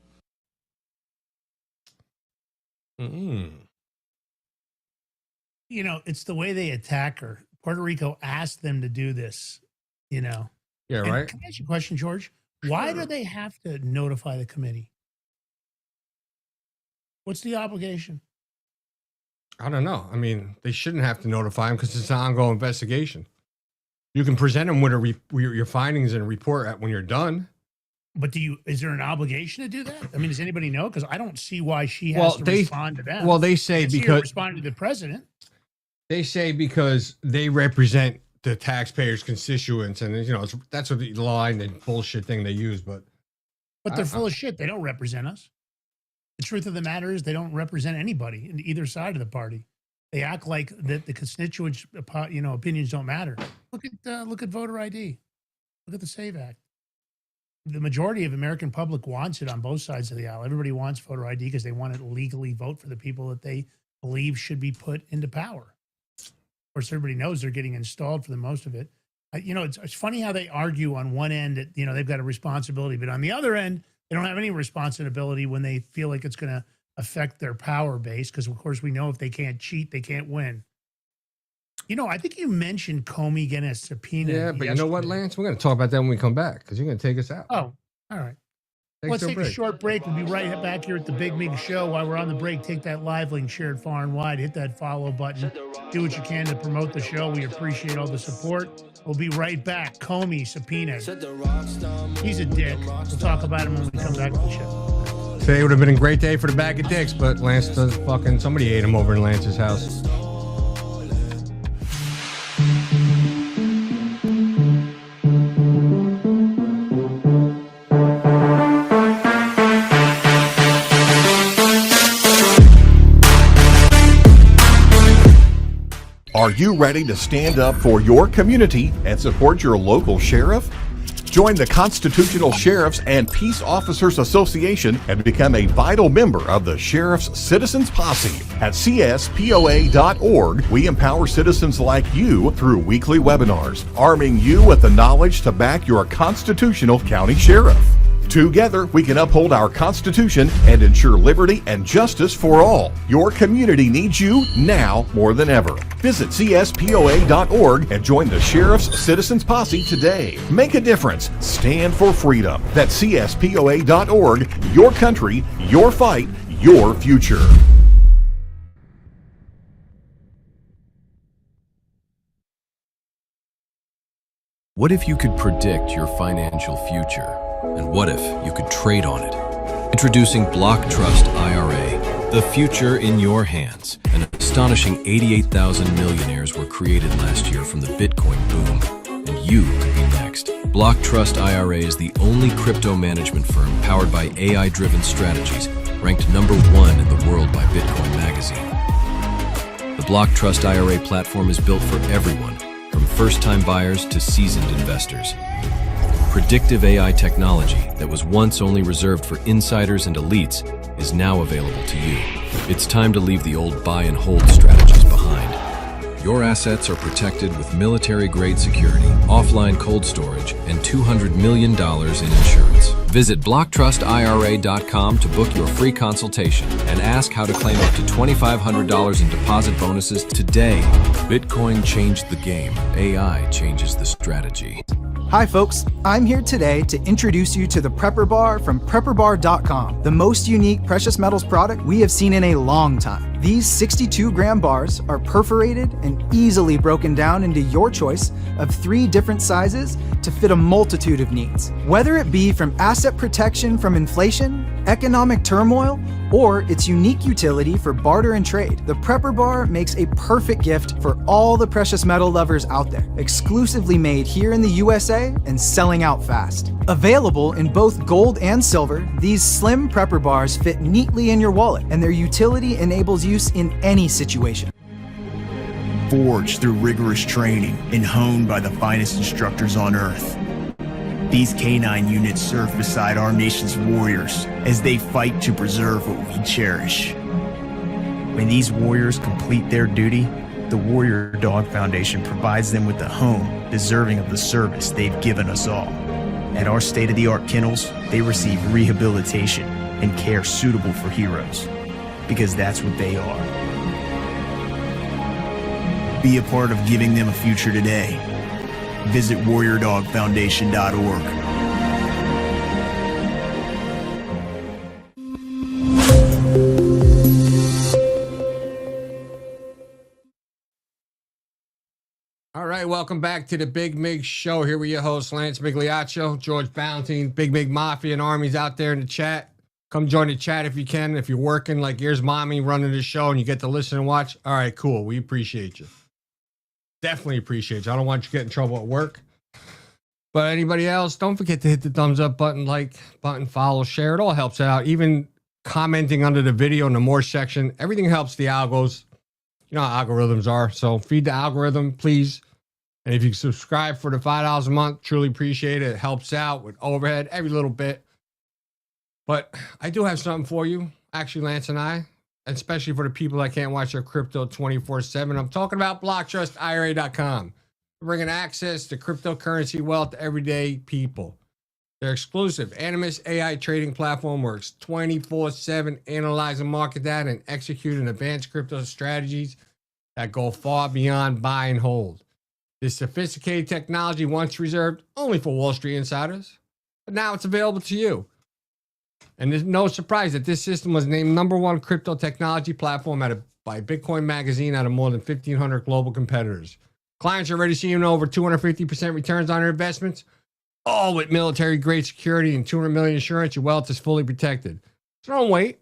D: You know, it's the way they attack her. Puerto Rico asked them to do this, you know.
E: Yeah,
D: And
E: right.
D: Can I ask you a question, George? Why do they have to notify the committee? What's the obligation?
E: I don't know. I mean, they shouldn't have to notify them because it's an ongoing investigation. You can present them with your findings and report when you're done.
D: But is there an obligation to do that? I mean, does anybody know? Because I don't see why she has to respond to them.
E: Well, they say because
D: respond to the president.
E: They say because they represent the taxpayers' constituents, and you know that's what the line and bullshit thing they use. But
D: they're full of shit. They don't represent us. The truth of the matter is they don't represent anybody in either side of the party. They act like that the constituents, opinions don't matter. Look at voter ID. Look at the SAVE Act. The majority of American public wants it on both sides of the aisle. Everybody wants voter ID because they want to legally vote for the people that they believe should be put into power. Of course, everybody knows they're getting installed for the most of it. It's funny how they argue on one end that, they've got a responsibility, but on the other end, they don't have any responsibility when they feel like it's going to affect their power base. Because, of course, we know if they can't cheat, they can't win. I think you mentioned Comey getting a subpoena.
E: Yeah, but you know what, Lance? We're going to talk about that when we come back because you're going to take us out.
D: Oh, all right. Let's take a short break. We'll be right back here at the Big Mig Show. While we're on the break, take that live link, share it far and wide, hit that follow button, do what you can to promote the show. We appreciate all the support. We'll be right back. Comey subpoena. He's a dick. We'll talk about him when we come back to the show.
E: Today would have been a great day for the bag of dicks, but Lance does somebody ate him over in Lance's house.
M: Are you ready to stand up for your community and support your local sheriff? Join the Constitutional Sheriffs and Peace Officers Association and become a vital member of the Sheriff's Citizens Posse. At CSPOA.org, we empower citizens like you through weekly webinars, arming you with the knowledge to back your constitutional county sheriff. Together, we can uphold our Constitution and ensure liberty and justice for all. Your community needs you now more than ever. Visit CSPOA.org and join the Sheriff's Citizens Posse today. Make a difference. Stand for freedom. That's CSPOA.org. Your country, your fight, your future.
N: What if you could predict your financial future? And what if you could trade on it? Introducing Block Trust IRA, the future in your hands. An astonishing 88,000 millionaires were created last year from the Bitcoin boom, and you could be next. Block Trust IRA is the only crypto management firm powered by AI-driven strategies, ranked #1 in the world by Bitcoin Magazine. The Block Trust IRA platform is built for everyone, from first-time buyers to seasoned investors. Predictive AI technology that was once only reserved for insiders and elites is now available to you. It's time to leave the old buy and hold strategies behind. Your assets are protected with military-grade security, offline cold storage, and $200 million in insurance. Visit BlockTrustIRA.com to book your free consultation and ask how to claim up to $2,500 in deposit bonuses today. Bitcoin changed the game. AI changes the strategy.
O: Hi folks, I'm here today to introduce you to the Prepper Bar from PrepperBar.com, the most unique precious metals product we have seen in a long time. These 62-gram bars are perforated and easily broken down into your choice of 3 different sizes to fit a multitude of needs. Whether it be from asset protection from inflation, economic turmoil, or its unique utility for barter and trade, the Prepper Bar makes a perfect gift for all the precious metal lovers out there. Exclusively made here in the USA and selling out fast. Available in both gold and silver, these slim Prepper Bars fit neatly in your wallet, and their utility enables use in any situation.
P: Forged through rigorous training and honed by the finest instructors on Earth, these canine units serve beside our nation's warriors as they fight to preserve what we cherish. When these warriors complete their duty, the Warrior Dog Foundation provides them with a home deserving of the service they've given us all. At our state-of-the-art kennels, they receive rehabilitation and care suitable for heroes, because that's what they are. Be a part of giving them a future today. Visit warriordogfoundation.org.
E: All right, welcome back to the Big Mig Show. Here with your host, Lance Migliaccio, George Ballantine, Big Mig Mafia and Armies out there in the chat. Come join the chat if you can. If you're working, like here's Mommy running the show and you get to listen and watch. All right, cool. We appreciate you. Definitely appreciate you. I don't want you to get in trouble at work. But anybody else, don't forget to hit the thumbs up button, like button, follow, share. It all helps out. Even commenting under the video in the more section. Everything helps the algos. You know how algorithms are. So feed the algorithm, please. And if you subscribe for the $5 a month, truly appreciate it. It helps out with overhead, every little bit. But I do have something for you. Actually, Lance and I, especially for the people that can't watch their crypto 24/7. I'm talking about BlockTrustIRA.com. We're bringing access to cryptocurrency wealth to everyday people. Their exclusive Animus AI trading platform works 24/7, analyzing market data and executing advanced crypto strategies that go far beyond buy and hold. This sophisticated technology once reserved only for Wall Street insiders, but now it's available to you. And there's no surprise that this system was named #1 crypto technology platform by Bitcoin Magazine out of more than 1,500 global competitors. Clients are already seeing over 250% returns on their investments, all with military-grade security and $200 million insurance. Your wealth is fully protected. So don't wait.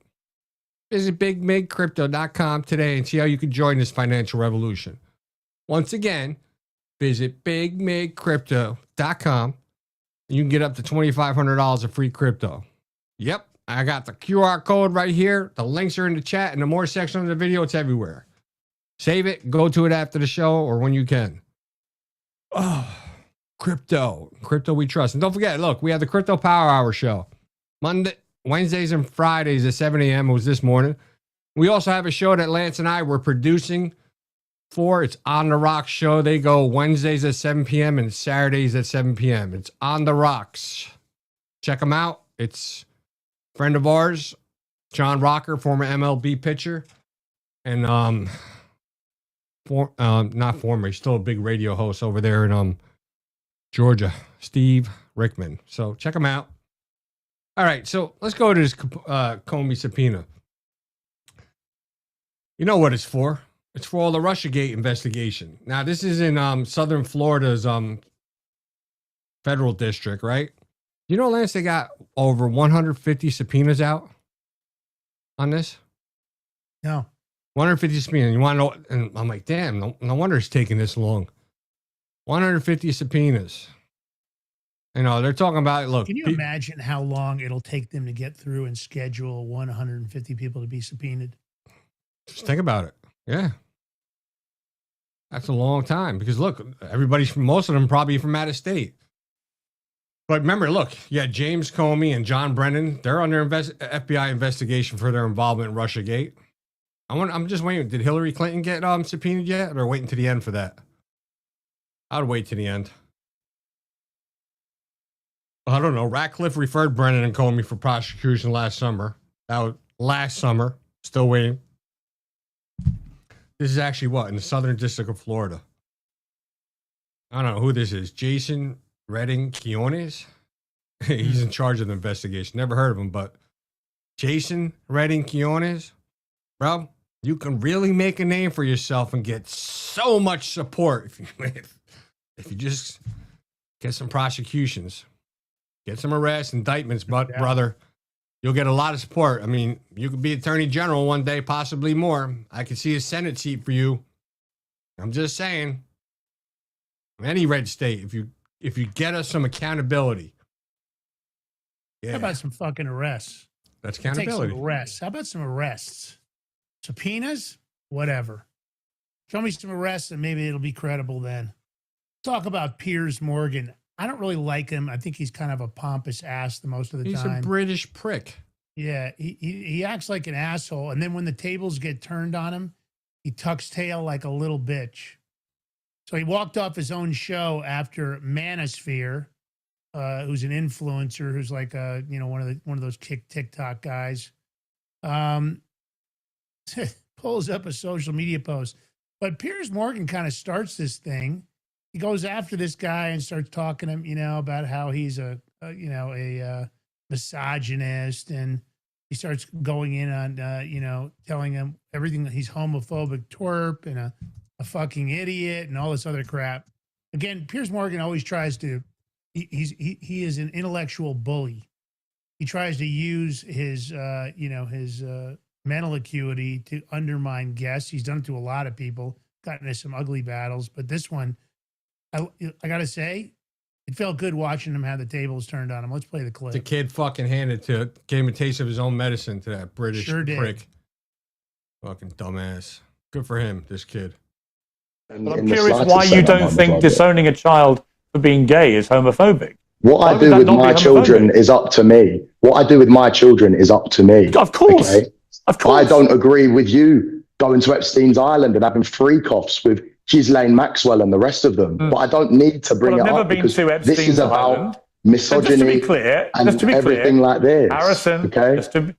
E: Visit BigMigCrypto.com today and see how you can join this financial revolution. Once again, visit BigMigCrypto.com and you can get up to $2,500 of free crypto. Yep, I got the QR code right here. The links are in the chat, and the more section of the video, it's everywhere. Save it, go to it after the show or when you can. Oh, crypto we trust. And don't forget, look, we have the Crypto Power Hour show. Wednesdays and Fridays at 7 a.m. It was this morning. We also have a show that Lance and I were producing for. It's On the Rocks show. They go Wednesdays at 7 p.m. and Saturdays at 7 p.m. It's On the Rocks. Check them out. It's friend of ours, John Rocker, former MLB pitcher, and not former, he's still a big radio host over there in Georgia, Steve Rickman. So check him out. All right, so let's go to this Comey subpoena. You know what it's for? It's for all the Russiagate investigation. Now, this is in Southern Florida's federal district, right? You know, Lance, they got over 150 subpoenas out on this?
D: No.
E: 150 subpoenas. You want to know? And I'm like, damn, no wonder it's taking this long. 150 subpoenas. You know, they're talking about, look.
D: Can you imagine how long it'll take them to get through and schedule 150 people to be subpoenaed?
E: Just think about it. Yeah. That's a long time because look, most of them probably from out of state. But remember, look, yeah, James Comey and John Brennan, they're under FBI investigation for their involvement in Russiagate. I'm just waiting. Did Hillary Clinton get subpoenaed yet, or waiting to the end for that? I'd wait to the end. I don't know. Ratcliffe referred Brennan and Comey for prosecution last summer. That was last summer. Still waiting. This is actually what? In the Southern District of Florida. I don't know who this is. Jason Redding Quiones? He's in charge of the investigation. Never heard of him, but Jason Redding Quiones? Bro, you can really make a name for yourself and get so much support if you just get some prosecutions. Get some arrests, indictments, brother. You'll get a lot of support. I mean, you could be attorney general one day, possibly more. I could see a Senate seat for you. I'm just saying. Any red state, if you get us some accountability. Yeah.
D: How about some fucking arrests?
E: That's accountability.
D: Take some arrests. How about some arrests? Subpoenas? Whatever. Show me some arrests and maybe it'll be credible then. Talk about Piers Morgan. I don't really like him. I think he's kind of a pompous ass the most of the time.
E: He's a British prick.
D: Yeah, he acts like an asshole. And then when the tables get turned on him, he tucks tail like a little bitch. So he walked off his own show after Manosphere, who's an influencer, who's like one of those TikTok guys. Pulls up a social media post. But Piers Morgan kind of starts this thing. He goes after this guy and starts talking to him, about how he's a misogynist, and he starts going in on, telling him everything that he's homophobic, twerp, and a fucking idiot, and all this other crap. Again, Piers Morgan always tries to. He is an intellectual bully. He tries to use his mental acuity to undermine guests. He's done it to a lot of people. Gotten into some ugly battles, but this one. I gotta say, it felt good watching him have the tables turned on him. Let's play the clip.
E: The kid fucking gave him a taste of his own medicine to that British prick. Fucking dumbass. Good for him, this kid.
Q: But I'm curious why you don't think disowning a child for being gay is homophobic. What I do with my children is up to me. What I do with my children is up to me. Of course. Okay? Of course. I don't agree with you going to Epstein's Island and having freak-offs with Ghislaine Maxwell and the rest of them. But I don't need to bring it up because this is about misogyny and everything like this. Harrison,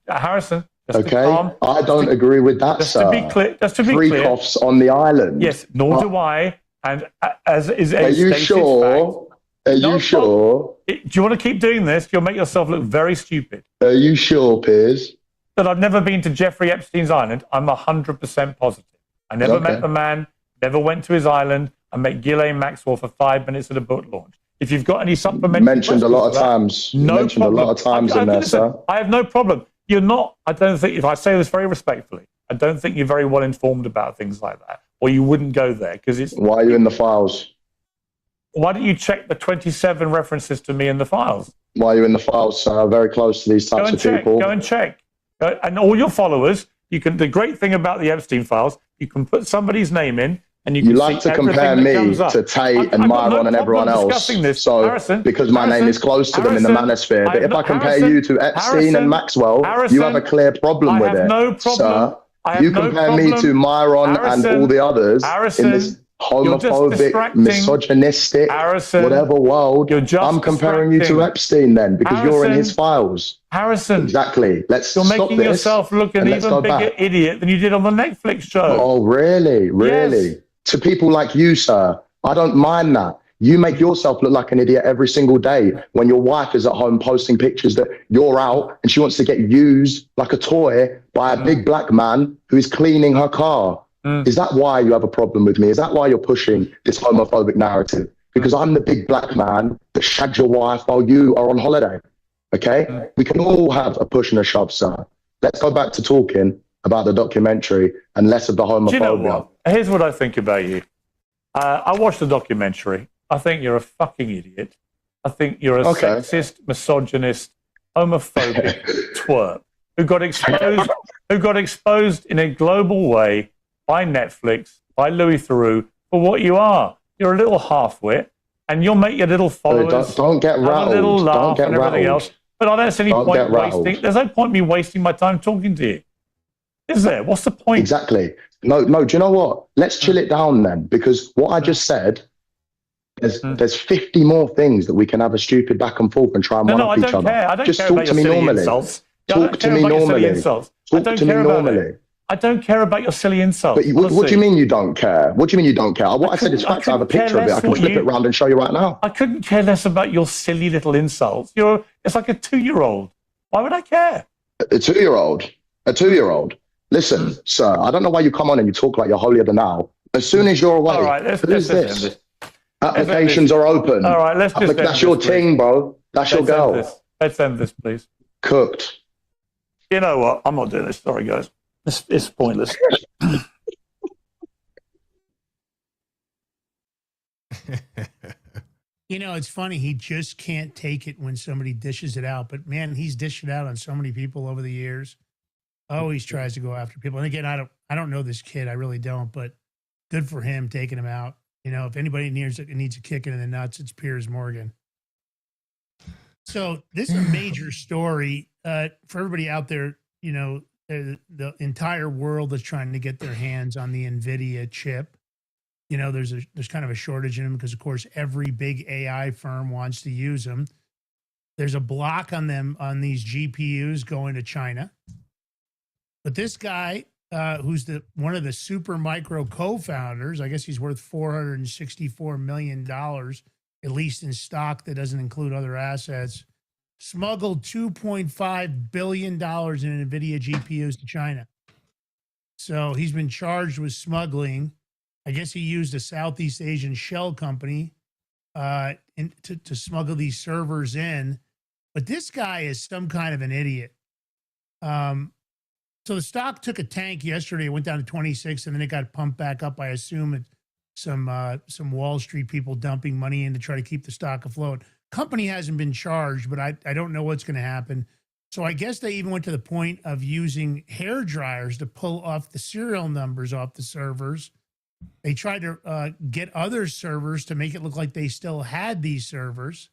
Q: Harrison,
E: okay, I don't agree with that, sir.
Q: To be clear,
E: freak-offs on the island.
Q: Yes, nor do I. And as is a
E: Are you sure? Are you sure?
Q: Do you want to keep doing this? You'll make yourself look very stupid.
E: Are you sure, Piers?
Q: That I've never been to Jeffrey Epstein's Island. I'm 100% positive. I never met the man. Never went to his island. I met Ghislaine Maxwell for 5 minutes at a book launch. If you've got any supplementary
E: mentioned a lot of times.
Q: No
E: mentioned
Q: problem.
E: a lot of times in there, sir.
Q: I have no problem. You're not. I don't think. If I say this very respectfully, I don't think you're very well informed about things like that, or you wouldn't go there because it's.
E: Why are you in the files?
Q: Why don't you check the 27 references to me in the files?
E: Why are you in the files, sir? Very close to these types of people.
Q: Go and check. And all your followers. You can. The great thing about the Epstein files, you can put somebody's name in. And you
E: like to compare me to Tate and Myron and everyone else. So,
Q: Harrison,
E: because my name is close to them in the manosphere. But if I compare you to Epstein and Maxwell, you have a clear problem with it.
Q: No problem.
E: Sir, you compare me to Myron and all the others in this homophobic, misogynistic, whatever world. I'm comparing you to Epstein then, because you're in his files.
Q: Harrison.
E: Exactly.
Q: You're making yourself look an even bigger idiot than you did on the Netflix show.
E: Oh, really? Really?
Q: Yes.
E: To people like you, sir, I don't mind that. You make yourself look like an idiot every single day when your wife is at home posting pictures that you're out and she wants to get used like a toy by a big black man who is cleaning her car. Is that why you have a problem with me? Is that why you're pushing this homophobic narrative? Because I'm the big black man that shagged your wife while you are on holiday. Okay? We can all have a push and a shove, sir. Let's go back to talking about the documentary and less of the homophobia.
Q: Do you know what? Here's what I think about you. I watched the documentary.
R: I think you're a fucking idiot. I think you're a sexist, misogynist, homophobic twerp who got exposed in a global way by Netflix, by Louis Theroux, for what you are. You're a little half-wit, and you'll make your little followers
Q: don't get rattled.
R: have a little laugh
Q: Don't get
R: and everything
Q: rattled.
R: else. But I don't see any point wasting. There's no point me wasting my time talking to you. Is there? What's the point?
Q: Exactly. No. Do you know what? Let's chill it down then, because what I just said. There's 50 more things that we can have a stupid back and forth and try and one up each other.
R: I don't
Q: just
R: care
Q: talk
R: about
Q: to
R: your
Q: me
R: silly
Q: normally.
R: insults.
Q: Talk to me normally.
R: Talk to me normally. I don't care about your silly insults.
Q: But what do you mean you don't care? What do you mean you don't care? What I said is facts. I have a picture of it. I can flip it around and show you right now.
R: I couldn't care less about your silly little insults. It's like a 2-year-old. Why would I care?
Q: A 2-year-old? A 2-year-old? Listen, sir, I don't know why you come on and you talk like you're holier than thou. As soon as you're away,
R: all right,
Q: who's this? Applications are open.
R: All right, let's just
Q: that's your ting, bro. That's your girl.
R: Let's end this, please.
Q: Cooked.
R: You know what? I'm not doing this. Sorry, guys. It's pointless.
D: You know, it's funny. He just can't take it when somebody dishes it out. But man, he's dished it out on so many people over the years. Always tries to go after people. And again, I don't know this kid. I really don't. But good for him taking him out. You know, if anybody needs a kick in the nuts, it's Piers Morgan. So this is a major story for everybody out there. You know, the entire world is trying to get their hands on the NVIDIA chip. You know, there's kind of a shortage in them because, of course, every big AI firm wants to use them. There's a block on them on these GPUs going to China. But this guy, who's one of the Supermicro co-founders, I guess he's worth $464 million, at least in stock that doesn't include other assets, smuggled $2.5 billion in NVIDIA GPUs to China. So he's been charged with smuggling. I guess he used a Southeast Asian shell company to smuggle these servers in. But this guy is some kind of an idiot. So the stock took a tank yesterday. It went down to 26, and then it got pumped back up. I assume some Wall Street people dumping money in to try to keep the stock afloat. Company hasn't been charged, but I don't know what's going to happen. So I guess they even went to the point of using hair dryers to pull off the serial numbers off the servers. They tried to get other servers to make it look like they still had these servers.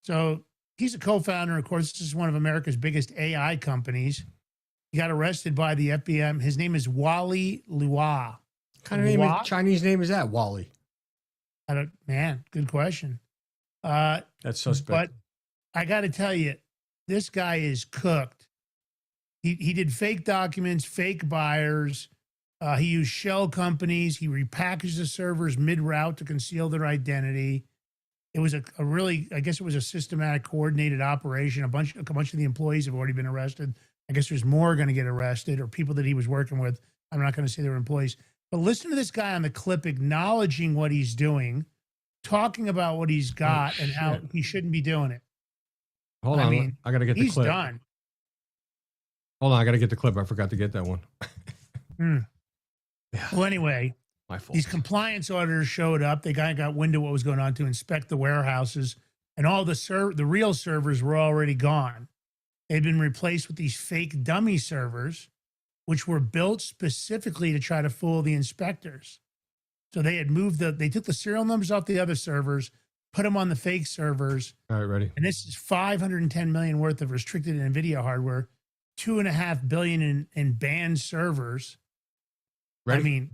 D: So he's a co-founder. Of course, this is one of America's biggest AI companies. He got arrested by the FBI. His name is Wally Lua.
E: What kind of Chinese name is that, Wally?
D: Man, good question.
E: That's suspect.
D: But I got to tell you, this guy is cooked. He did fake documents, fake buyers. He used shell companies. He repackaged the servers mid-route to conceal their identity. It was a really, I guess it was a systematic, coordinated operation. A bunch of the employees have already been arrested. I guess there's more going to get arrested, or people that he was working with. I'm not going to say they were employees. But listen to this guy on the clip acknowledging what he's doing, talking about what he's got and how he shouldn't be doing it.
E: Hold on. I got to get the clip.
D: He's done.
E: Hold on. I got to get the clip. I forgot to get that one.
D: Yeah. Well, anyway, these compliance auditors showed up. They got wind of what was going on to inspect the warehouses, and all the real servers were already gone. They'd been replaced with these fake dummy servers, which were built specifically to try to fool the inspectors. So they had they took the serial numbers off the other servers, put them on the fake servers.
E: All right, ready.
D: And this is $510 million worth of restricted NVIDIA hardware, $2.5 billion in banned servers.
E: Ready?
D: I mean,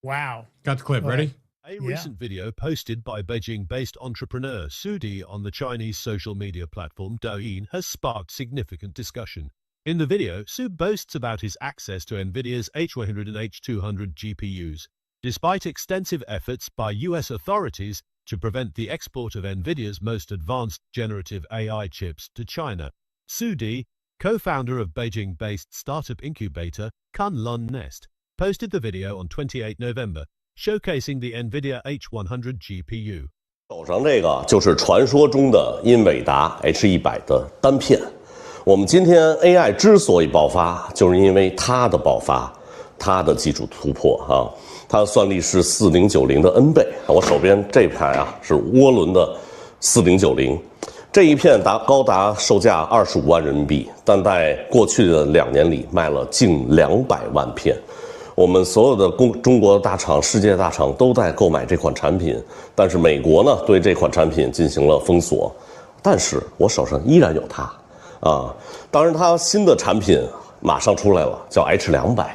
D: wow.
E: Got the clip. Ready?
S: A recent video posted by Beijing-based entrepreneur Su Di on the Chinese social media platform Douyin has sparked significant discussion. In the video, Su boasts about his access to NVIDIA's H100 and H200 GPUs. Despite extensive efforts by US authorities to prevent the export of NVIDIA's most advanced generative AI chips to China, Su Di, co-founder of Beijing-based startup incubator Kunlun Nest, posted the video on 28 November, showcasing the NVIDIA H100 GPU.
T: 手上这个就是传说中的英伟达 H100 的单片。我们今天 AI 之所以爆发，就是因为它的爆发，它的技术突破啊，它的算力是4090的 N 倍。我手边这台啊是涡轮的4090，这一片高达售价25万人民币，但在过去的2年里卖了近200万片。我们所有的中国大厂、世界大厂都在购买这款产品，但是美国呢对这款产品进行了封锁，但是我手上依然有它啊。当然，它新的产品马上出来了，叫 H200。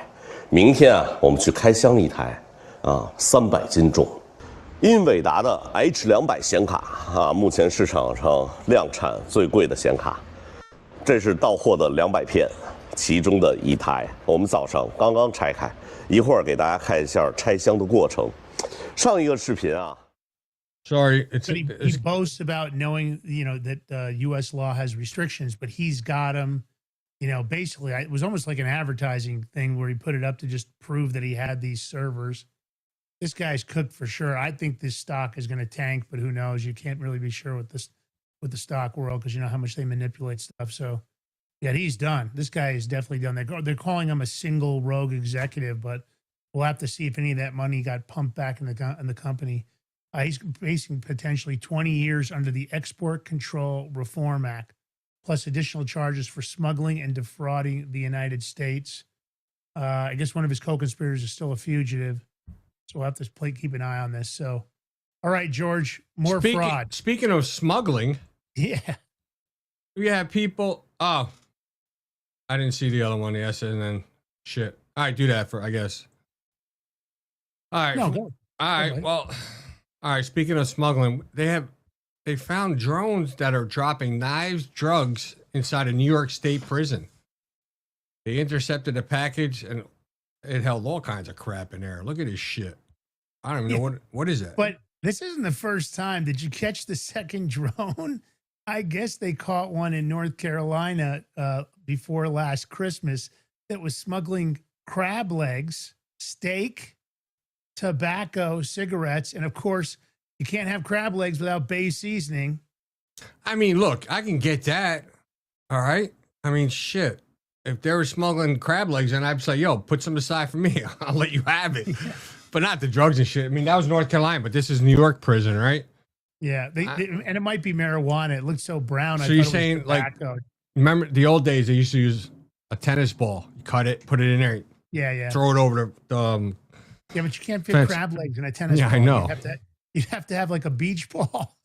T: 明天啊，我们去开箱一台啊，300斤重，英伟达的 H200显卡啊，目前市场上量产最贵的显卡。这是到货的200片，其中的一台，我们早上刚刚拆开。一会儿给大家看一下拆箱的过程。上一个视频啊
E: ，Sorry,
D: he boasts about knowing, that U.S. law has restrictions, but he's got them. Basically, it was almost like an advertising thing where he put it up to just prove that he had these servers. This guy's cooked for sure. I think this stock is going to tank, but who knows? You can't really be sure with the stock world because you know how much they manipulate stuff. So. Yeah, he's done. This guy is definitely done. They're calling him a single rogue executive, but we'll have to see if any of that money got pumped back in the company. He's facing potentially 20 years under the Export Control Reform Act, plus additional charges for smuggling and defrauding the United States. I guess one of his co-conspirators is still a fugitive, so we'll have to keep an eye on this. So, all right, George, more fraud.
E: Speaking of smuggling,
D: yeah,
E: we have people. Oh. I didn't see the other one. Yes, and then shit. All right, do that I guess. All right.
D: No,
E: go. All right.
D: Go
E: well, all right. Speaking of smuggling, they found drones that are dropping knives, drugs inside a New York State prison. They intercepted a package and it held all kinds of crap in there. Look at this shit. I don't even know what is that.
D: But this isn't the first time. Did you catch the second drone? I guess they caught one in North Carolina before last Christmas that was smuggling crab legs, steak, tobacco, cigarettes, and of course, you can't have crab legs without bay seasoning.
E: I mean, look, I can get that. All right. I mean, shit. If they were smuggling crab legs, then I'd say, yo, put some aside for me. I'll let you have it. Yeah. But not the drugs and shit. I mean, that was North Carolina, but this is New York prison, right?
D: Yeah, and it might be marijuana. It looks so brown.
E: So you're saying, like, remember the old days, they used to use a tennis ball. You cut it, put it in there.
D: Yeah.
E: Throw it over the
D: yeah, but you can't fit
E: fence.
D: Crab legs in a tennis ball.
E: Yeah, I know.
D: You'd have to have like a beach ball.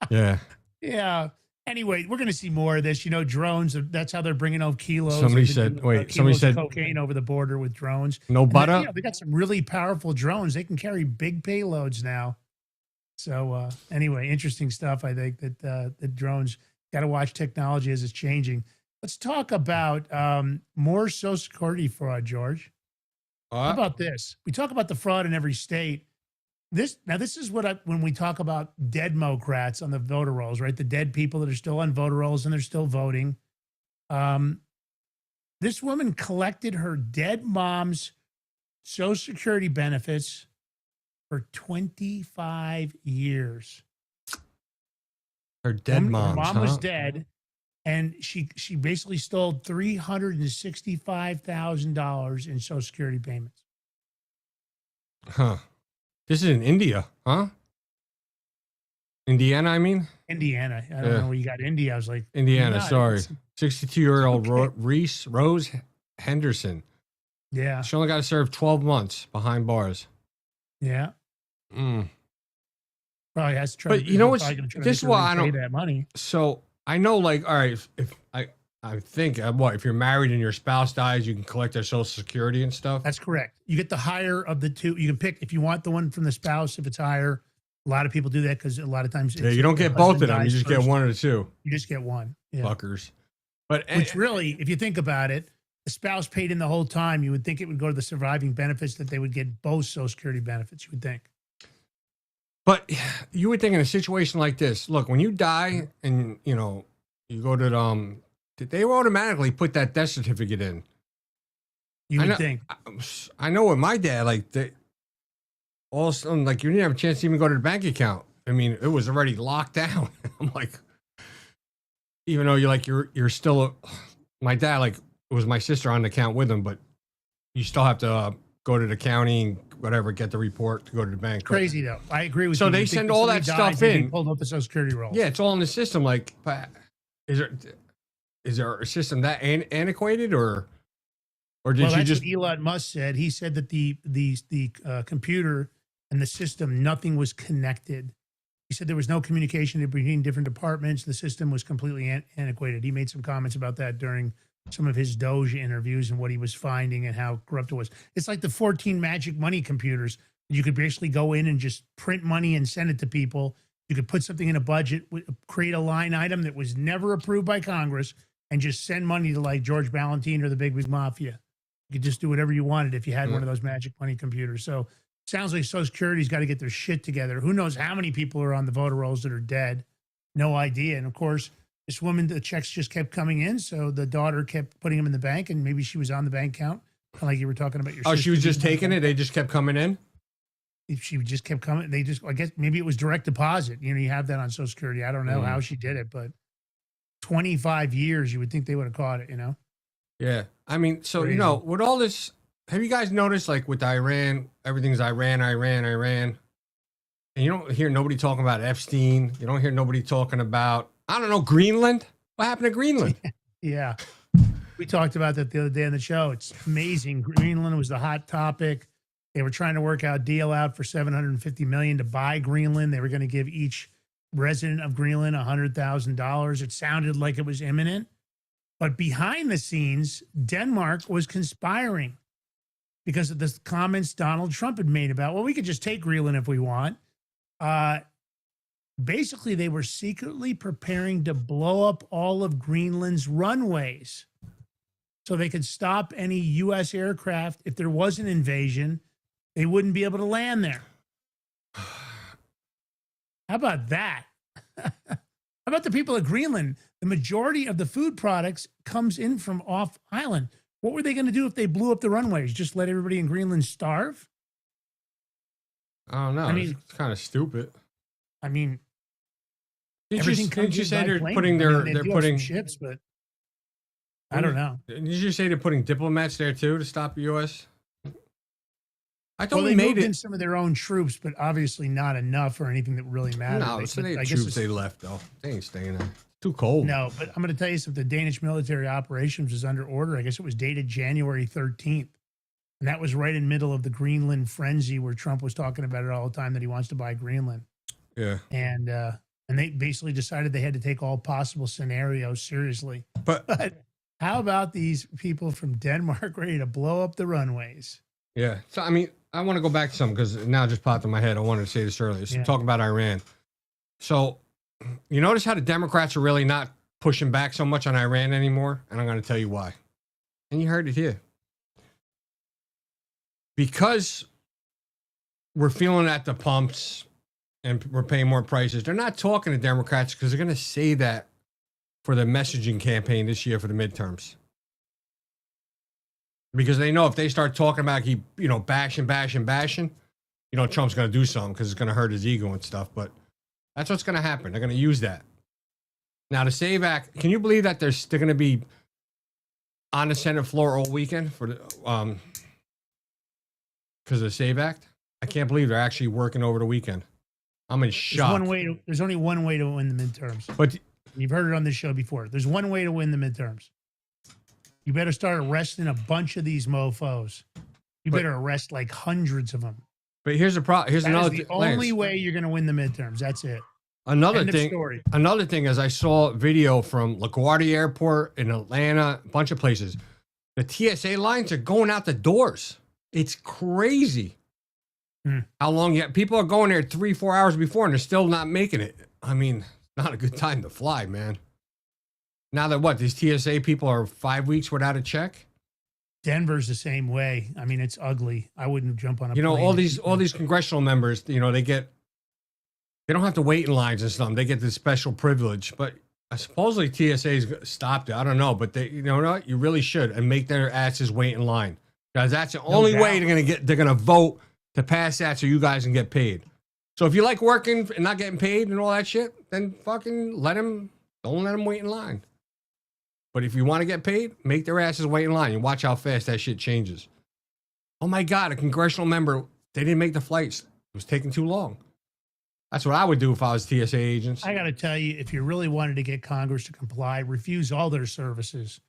E: Yeah.
D: Yeah. Anyway, we're going to see more of this. Drones, that's how they're bringing over kilos.
E: Somebody said
D: cocaine over the border with drones.
E: No butter?
D: They got some really powerful drones. They can carry big payloads now. So anyway, interesting stuff. I think that the drones, got to watch technology as it's changing. Let's talk about more Social Security fraud, George. How about this? We talk about the fraud in every state. This is when we talk about dead Democrats on the voter rolls, right? The dead people that are still on voter rolls and they're still voting. This woman collected her dead mom's Social Security benefits for 25 years.
E: Her dead mom.
D: Her mom was dead, and she basically stole $365,000 in Social Security payments.
E: Huh. This is in India, huh? Indiana, I mean?
D: Indiana. I don't know where you got India. I was like,
E: Indiana, sorry. 62-year-old Rose Henderson.
D: Yeah.
E: She only got to serve 12 months behind bars.
D: Yeah.
E: Mm.
D: Probably has to try.
E: But you know what's
D: this is why I don't that money.
E: So I know, like, all right, if I think if you're married and your spouse dies, you can collect their Social Security and stuff.
D: That's correct. You get the higher of the two. You can pick if you want the one from the spouse if it's higher. A lot of people do that because a lot of times
E: you don't get both of them. You just get one or the two.
D: You just get one. Yeah.
E: Fuckers. But
D: which really, if you think about it, the spouse paid in the whole time. You would think it would go to the surviving benefits, that they would get both Social Security benefits. You would think.
E: But you would think in a situation like this, look, when you die and you go to they automatically put that death certificate in.
D: You would think.
E: I know with my dad, all of a sudden, you didn't have a chance to even go to the bank account. I mean, it was already locked down. I'm like, even though you're still my dad, it was my sister on the account with him, but you still have to go to the county and whatever, get the report to go to the bank.
D: Crazy though. I agree with you.
E: So they
D: You think
E: send
D: if
E: all
D: somebody
E: that
D: dies,
E: stuff
D: they'd be
E: in.
D: pulled up the Social Security rolls.
E: Yeah, it's all in the system. Like, but is there a system that antiquated or did
D: Well,
E: you
D: that's
E: just?
D: what Elon Musk said. He said that the computer and the system, nothing was connected. He said there was no communication between different departments. The system was completely antiquated. He made some comments about that during some of his Doge interviews and what he was finding and how corrupt it was. It's like the 14 magic money computers. You could basically go in and just print money and send it to people. You could put something in a budget, create a line item that was never approved by Congress, and just send money to like George Ballantine or the Big Mafia. You could just do whatever you wanted if you had one of those magic money computers. So sounds like Social Security's got to get their shit together. Who knows how many people are on the voter rolls that are dead? No idea. And of course, this woman, the checks just kept coming in. So the daughter kept putting them in the bank, and maybe she was on the bank account. Kind of like you were talking about your
E: Oh, she was
D: sister
E: just taking it. They just kept coming in.
D: If she just kept coming, they just, I guess maybe it was direct deposit. You know, you have that on Social Security. I don't know how she did it, but 25 years, you would think they would have caught it, you know?
E: Yeah. I mean, so,
D: Crazy.
E: you know, with all this, have you guys noticed, like with Iran, everything's Iran. And you don't hear nobody talking about Epstein. You don't hear nobody talking about, I don't know, Greenland. What happened to Greenland?
D: Yeah. We talked about that the other day on the show. It's amazing. Greenland was the hot topic. They were trying to work out deal out for $750 million to buy Greenland. They were going to give each resident of Greenland $100,000. It sounded like it was imminent. But behind the scenes, Denmark was conspiring because of the comments Donald Trump had made about, well, we could just take Greenland if we want. Basically, they were secretly preparing to blow up all of Greenland's runways so they could stop any U.S. aircraft. If there was an invasion, they wouldn't be able to land there. How about that? How about the people of Greenland? The majority of the food products comes in from off island. What were they going to do if they blew up the runways? Just let everybody in Greenland starve?
E: I don't know.
D: I mean,
E: it's kind of stupid.
D: I mean,
E: Did
D: everything
E: you
D: comes in
E: say
D: by
E: they're
D: plane.
E: putting
D: I mean,
E: their
D: they
E: they're
D: do have
E: putting
D: some ships, but I don't know.
E: Did you say they're putting diplomats there too to stop the U.S.? I thought
D: Well,
E: we
D: they
E: made
D: moved
E: it.
D: in some of their own troops, but obviously not enough or anything that really mattered.
E: No, it's the
D: I guess
E: troops
D: it's-
E: they left though. They ain't staying there. Too cold.
D: No, but I'm going to tell you something. The Danish military operations was under order. I guess it was dated January 13th. And that was right in middle of the Greenland frenzy where Trump was talking about it all the time that he wants to buy Greenland.
E: Yeah.
D: And they basically decided they had to take all possible scenarios seriously.
E: But
D: how about these people from Denmark ready to blow up the runways?
E: Yeah. So, I mean, I want to go back to something because now it just popped in my head. I wanted to say this earlier. So
D: Yeah.
E: talk about Iran. So you notice how the Democrats are really not pushing back so much on Iran anymore? And I'm going to tell you why. And you heard it here. Because we're feeling at the pumps and we're paying more prices, they're not talking to Democrats because they're going to say that for the messaging campaign this year for the midterms. Because they know if they start talking about bashing, Trump's going to do something because it's going to hurt his ego and stuff. But that's what's going to happen. They're going to use that. Now, the SAVE Act, can you believe that they're going to be on the Senate floor all weekend for the because of the SAVE Act? I can't believe they're actually working over the weekend. I'm in shock.
D: There's only one way to win the midterms.
E: But
D: you've heard it on this show before. There's one way to win the midterms. You better start arresting a bunch of these mofos. You better arrest like hundreds of them.
E: But here's the problem. Here's
D: That
E: another
D: is the only way you're going to win the midterms. That's it.
E: Another
D: End of
E: thing.
D: story.
E: Another thing is I saw video from LaGuardia Airport in Atlanta, a bunch of places. The TSA lines are going out the doors. It's crazy. How long people are going there 3-4 hours before and they're still not making it. I mean, not a good time to fly, man. Now that these TSA people are 5 weeks without a check?
D: Denver's the same way. I mean, it's ugly. I wouldn't jump on a plane.
E: all these congressional members, they don't have to wait in lines and stuff. They get this special privilege, but supposedly TSA's stopped it. I don't know, but you know what? You really should and make their asses wait in line because that's the only way they're gonna vote to pass that so you guys can get paid. So if you like working and not getting paid and all that shit, then fucking don't let them wait in line. But if you want to get paid, make their asses wait in line and watch how fast that shit changes. Oh my God, a congressional member they didn't make the flights. It was taking too long. That's what I would do if I was TSA agents.
D: I got to tell you, if you really wanted to get Congress to comply, refuse all their services.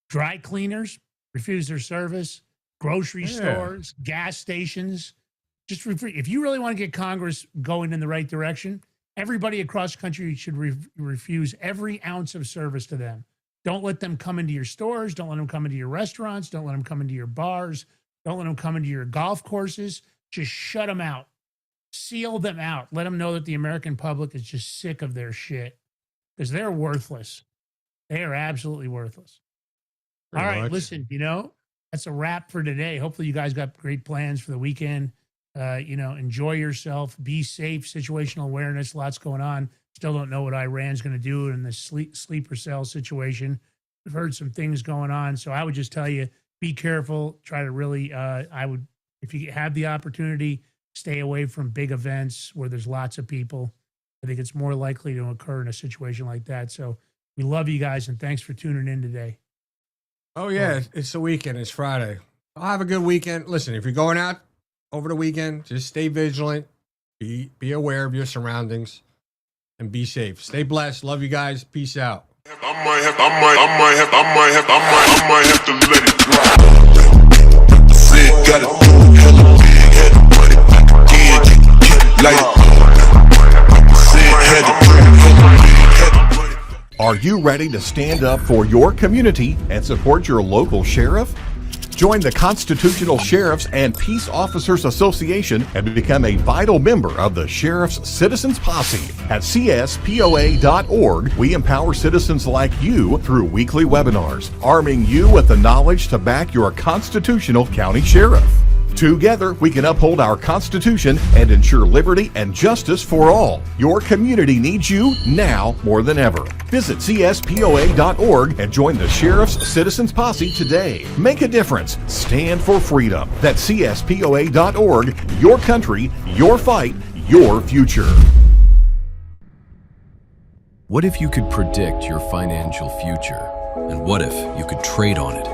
D: Dry cleaners, refuse their service. Grocery stores, gas stations. Just if you really want to get Congress going in the right direction, everybody across the country should refuse every ounce of service to them. Don't let them come into your stores. Don't let them come into your restaurants. Don't let them come into your bars. Don't let them come into your golf courses. Just shut them out. Seal them out. Let them know that the American public is just sick of their shit because they're worthless. They are absolutely worthless.
E: Pretty
D: All right,
E: much.
D: listen, that's a wrap for today. Hopefully you guys got great plans for the weekend. Enjoy yourself. Be safe. Situational awareness. Lots going on. Still don't know what Iran's going to do in this sleeper cell situation. We've heard some things going on. So I would just tell you, be careful. Try to really, if you have the opportunity, stay away from big events where there's lots of people. I think it's more likely to occur in a situation like that. So we love you guys, and thanks for tuning in today.
E: Oh, yeah, it's the weekend. It's Friday. I'll have a good weekend. Listen, if you're going out over the weekend, just stay vigilant. Be aware of your surroundings and be safe. Stay blessed. Love you guys. Peace out.
B: I might have to let it drop. Said got it. Hella big, had the money. Can't get it like it. Said had the money.
M: Are you ready to stand up for your community and support your local sheriff? Join the Constitutional Sheriffs and Peace Officers Association and become a vital member of the Sheriff's Citizens Posse. At CSPOA.org, we empower citizens like you through weekly webinars, arming you with the knowledge to back your constitutional county sheriff. Together, we can uphold our Constitution and ensure liberty and justice for all. Your community needs you now more than ever. Visit CSPOA.org and join the Sheriff's Citizens Posse today. Make a difference. Stand for freedom. That's CSPOA.org. Your country, your fight, your future.
N: What if you could predict your financial future? And what if you could trade on it?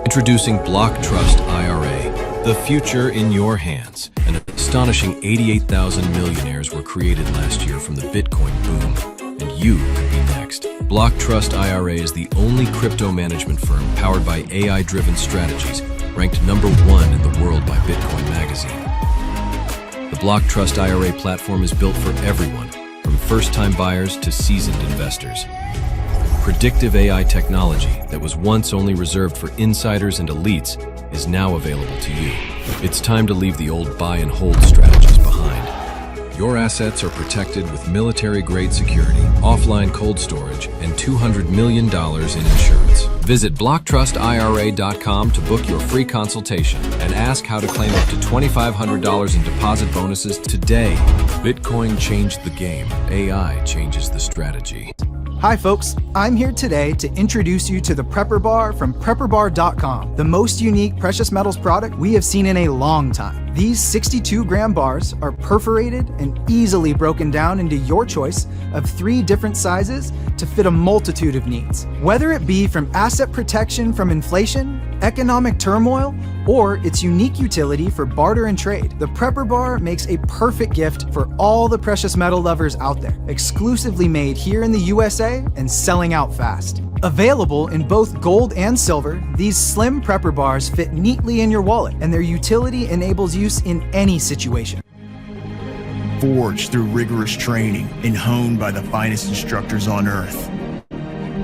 N: Introducing Block Trust IRA. The future in your hands. An astonishing 88,000 millionaires were created last year from the Bitcoin boom, and you could be next. Block Trust IRA is the only crypto management firm powered by AI-driven strategies, ranked #1 in the world by Bitcoin Magazine. The Block Trust IRA platform is built for everyone, from first-time buyers to seasoned investors. Predictive AI technology that was once only reserved for insiders and elites is now available to you. It's time to leave the old buy and hold strategies behind. Your assets are protected with military-grade security, offline cold storage, and $200 million in insurance. Visit BlockTrustIRA.com to book your free consultation and ask how to claim up to $2,500 in deposit bonuses today. Bitcoin changed the game. AI changes the strategy.
O: Hi folks, I'm here today to introduce you to the Prepper Bar from PrepperBar.com, the most unique precious metals product we have seen in a long time. These 62-gram bars are perforated and easily broken down into your choice of 3 different sizes to fit a multitude of needs. Whether it be from asset protection from inflation, economic turmoil, or its unique utility for barter and trade, the Prepper Bar makes a perfect gift for all the precious metal lovers out there. Exclusively made here in the USA and selling out fast. Available in both gold and silver, these slim Prepper Bars fit neatly in your wallet, and their utility enables use in any situation.
P: Forged through rigorous training and honed by the finest instructors on Earth,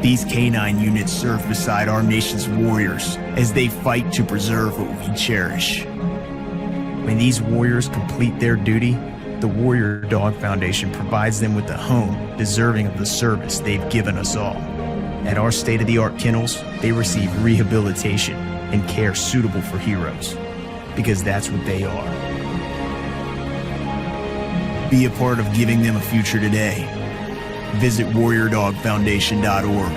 P: these canine units serve beside our nation's warriors as they fight to preserve what we cherish. When these warriors complete their duty, the Warrior Dog Foundation provides them with a home deserving of the service they've given us all. At our state-of-the-art kennels, they receive rehabilitation and care suitable for heroes, because that's what they are. Be a part of giving them a future today. Visit WarriorDogFoundation.org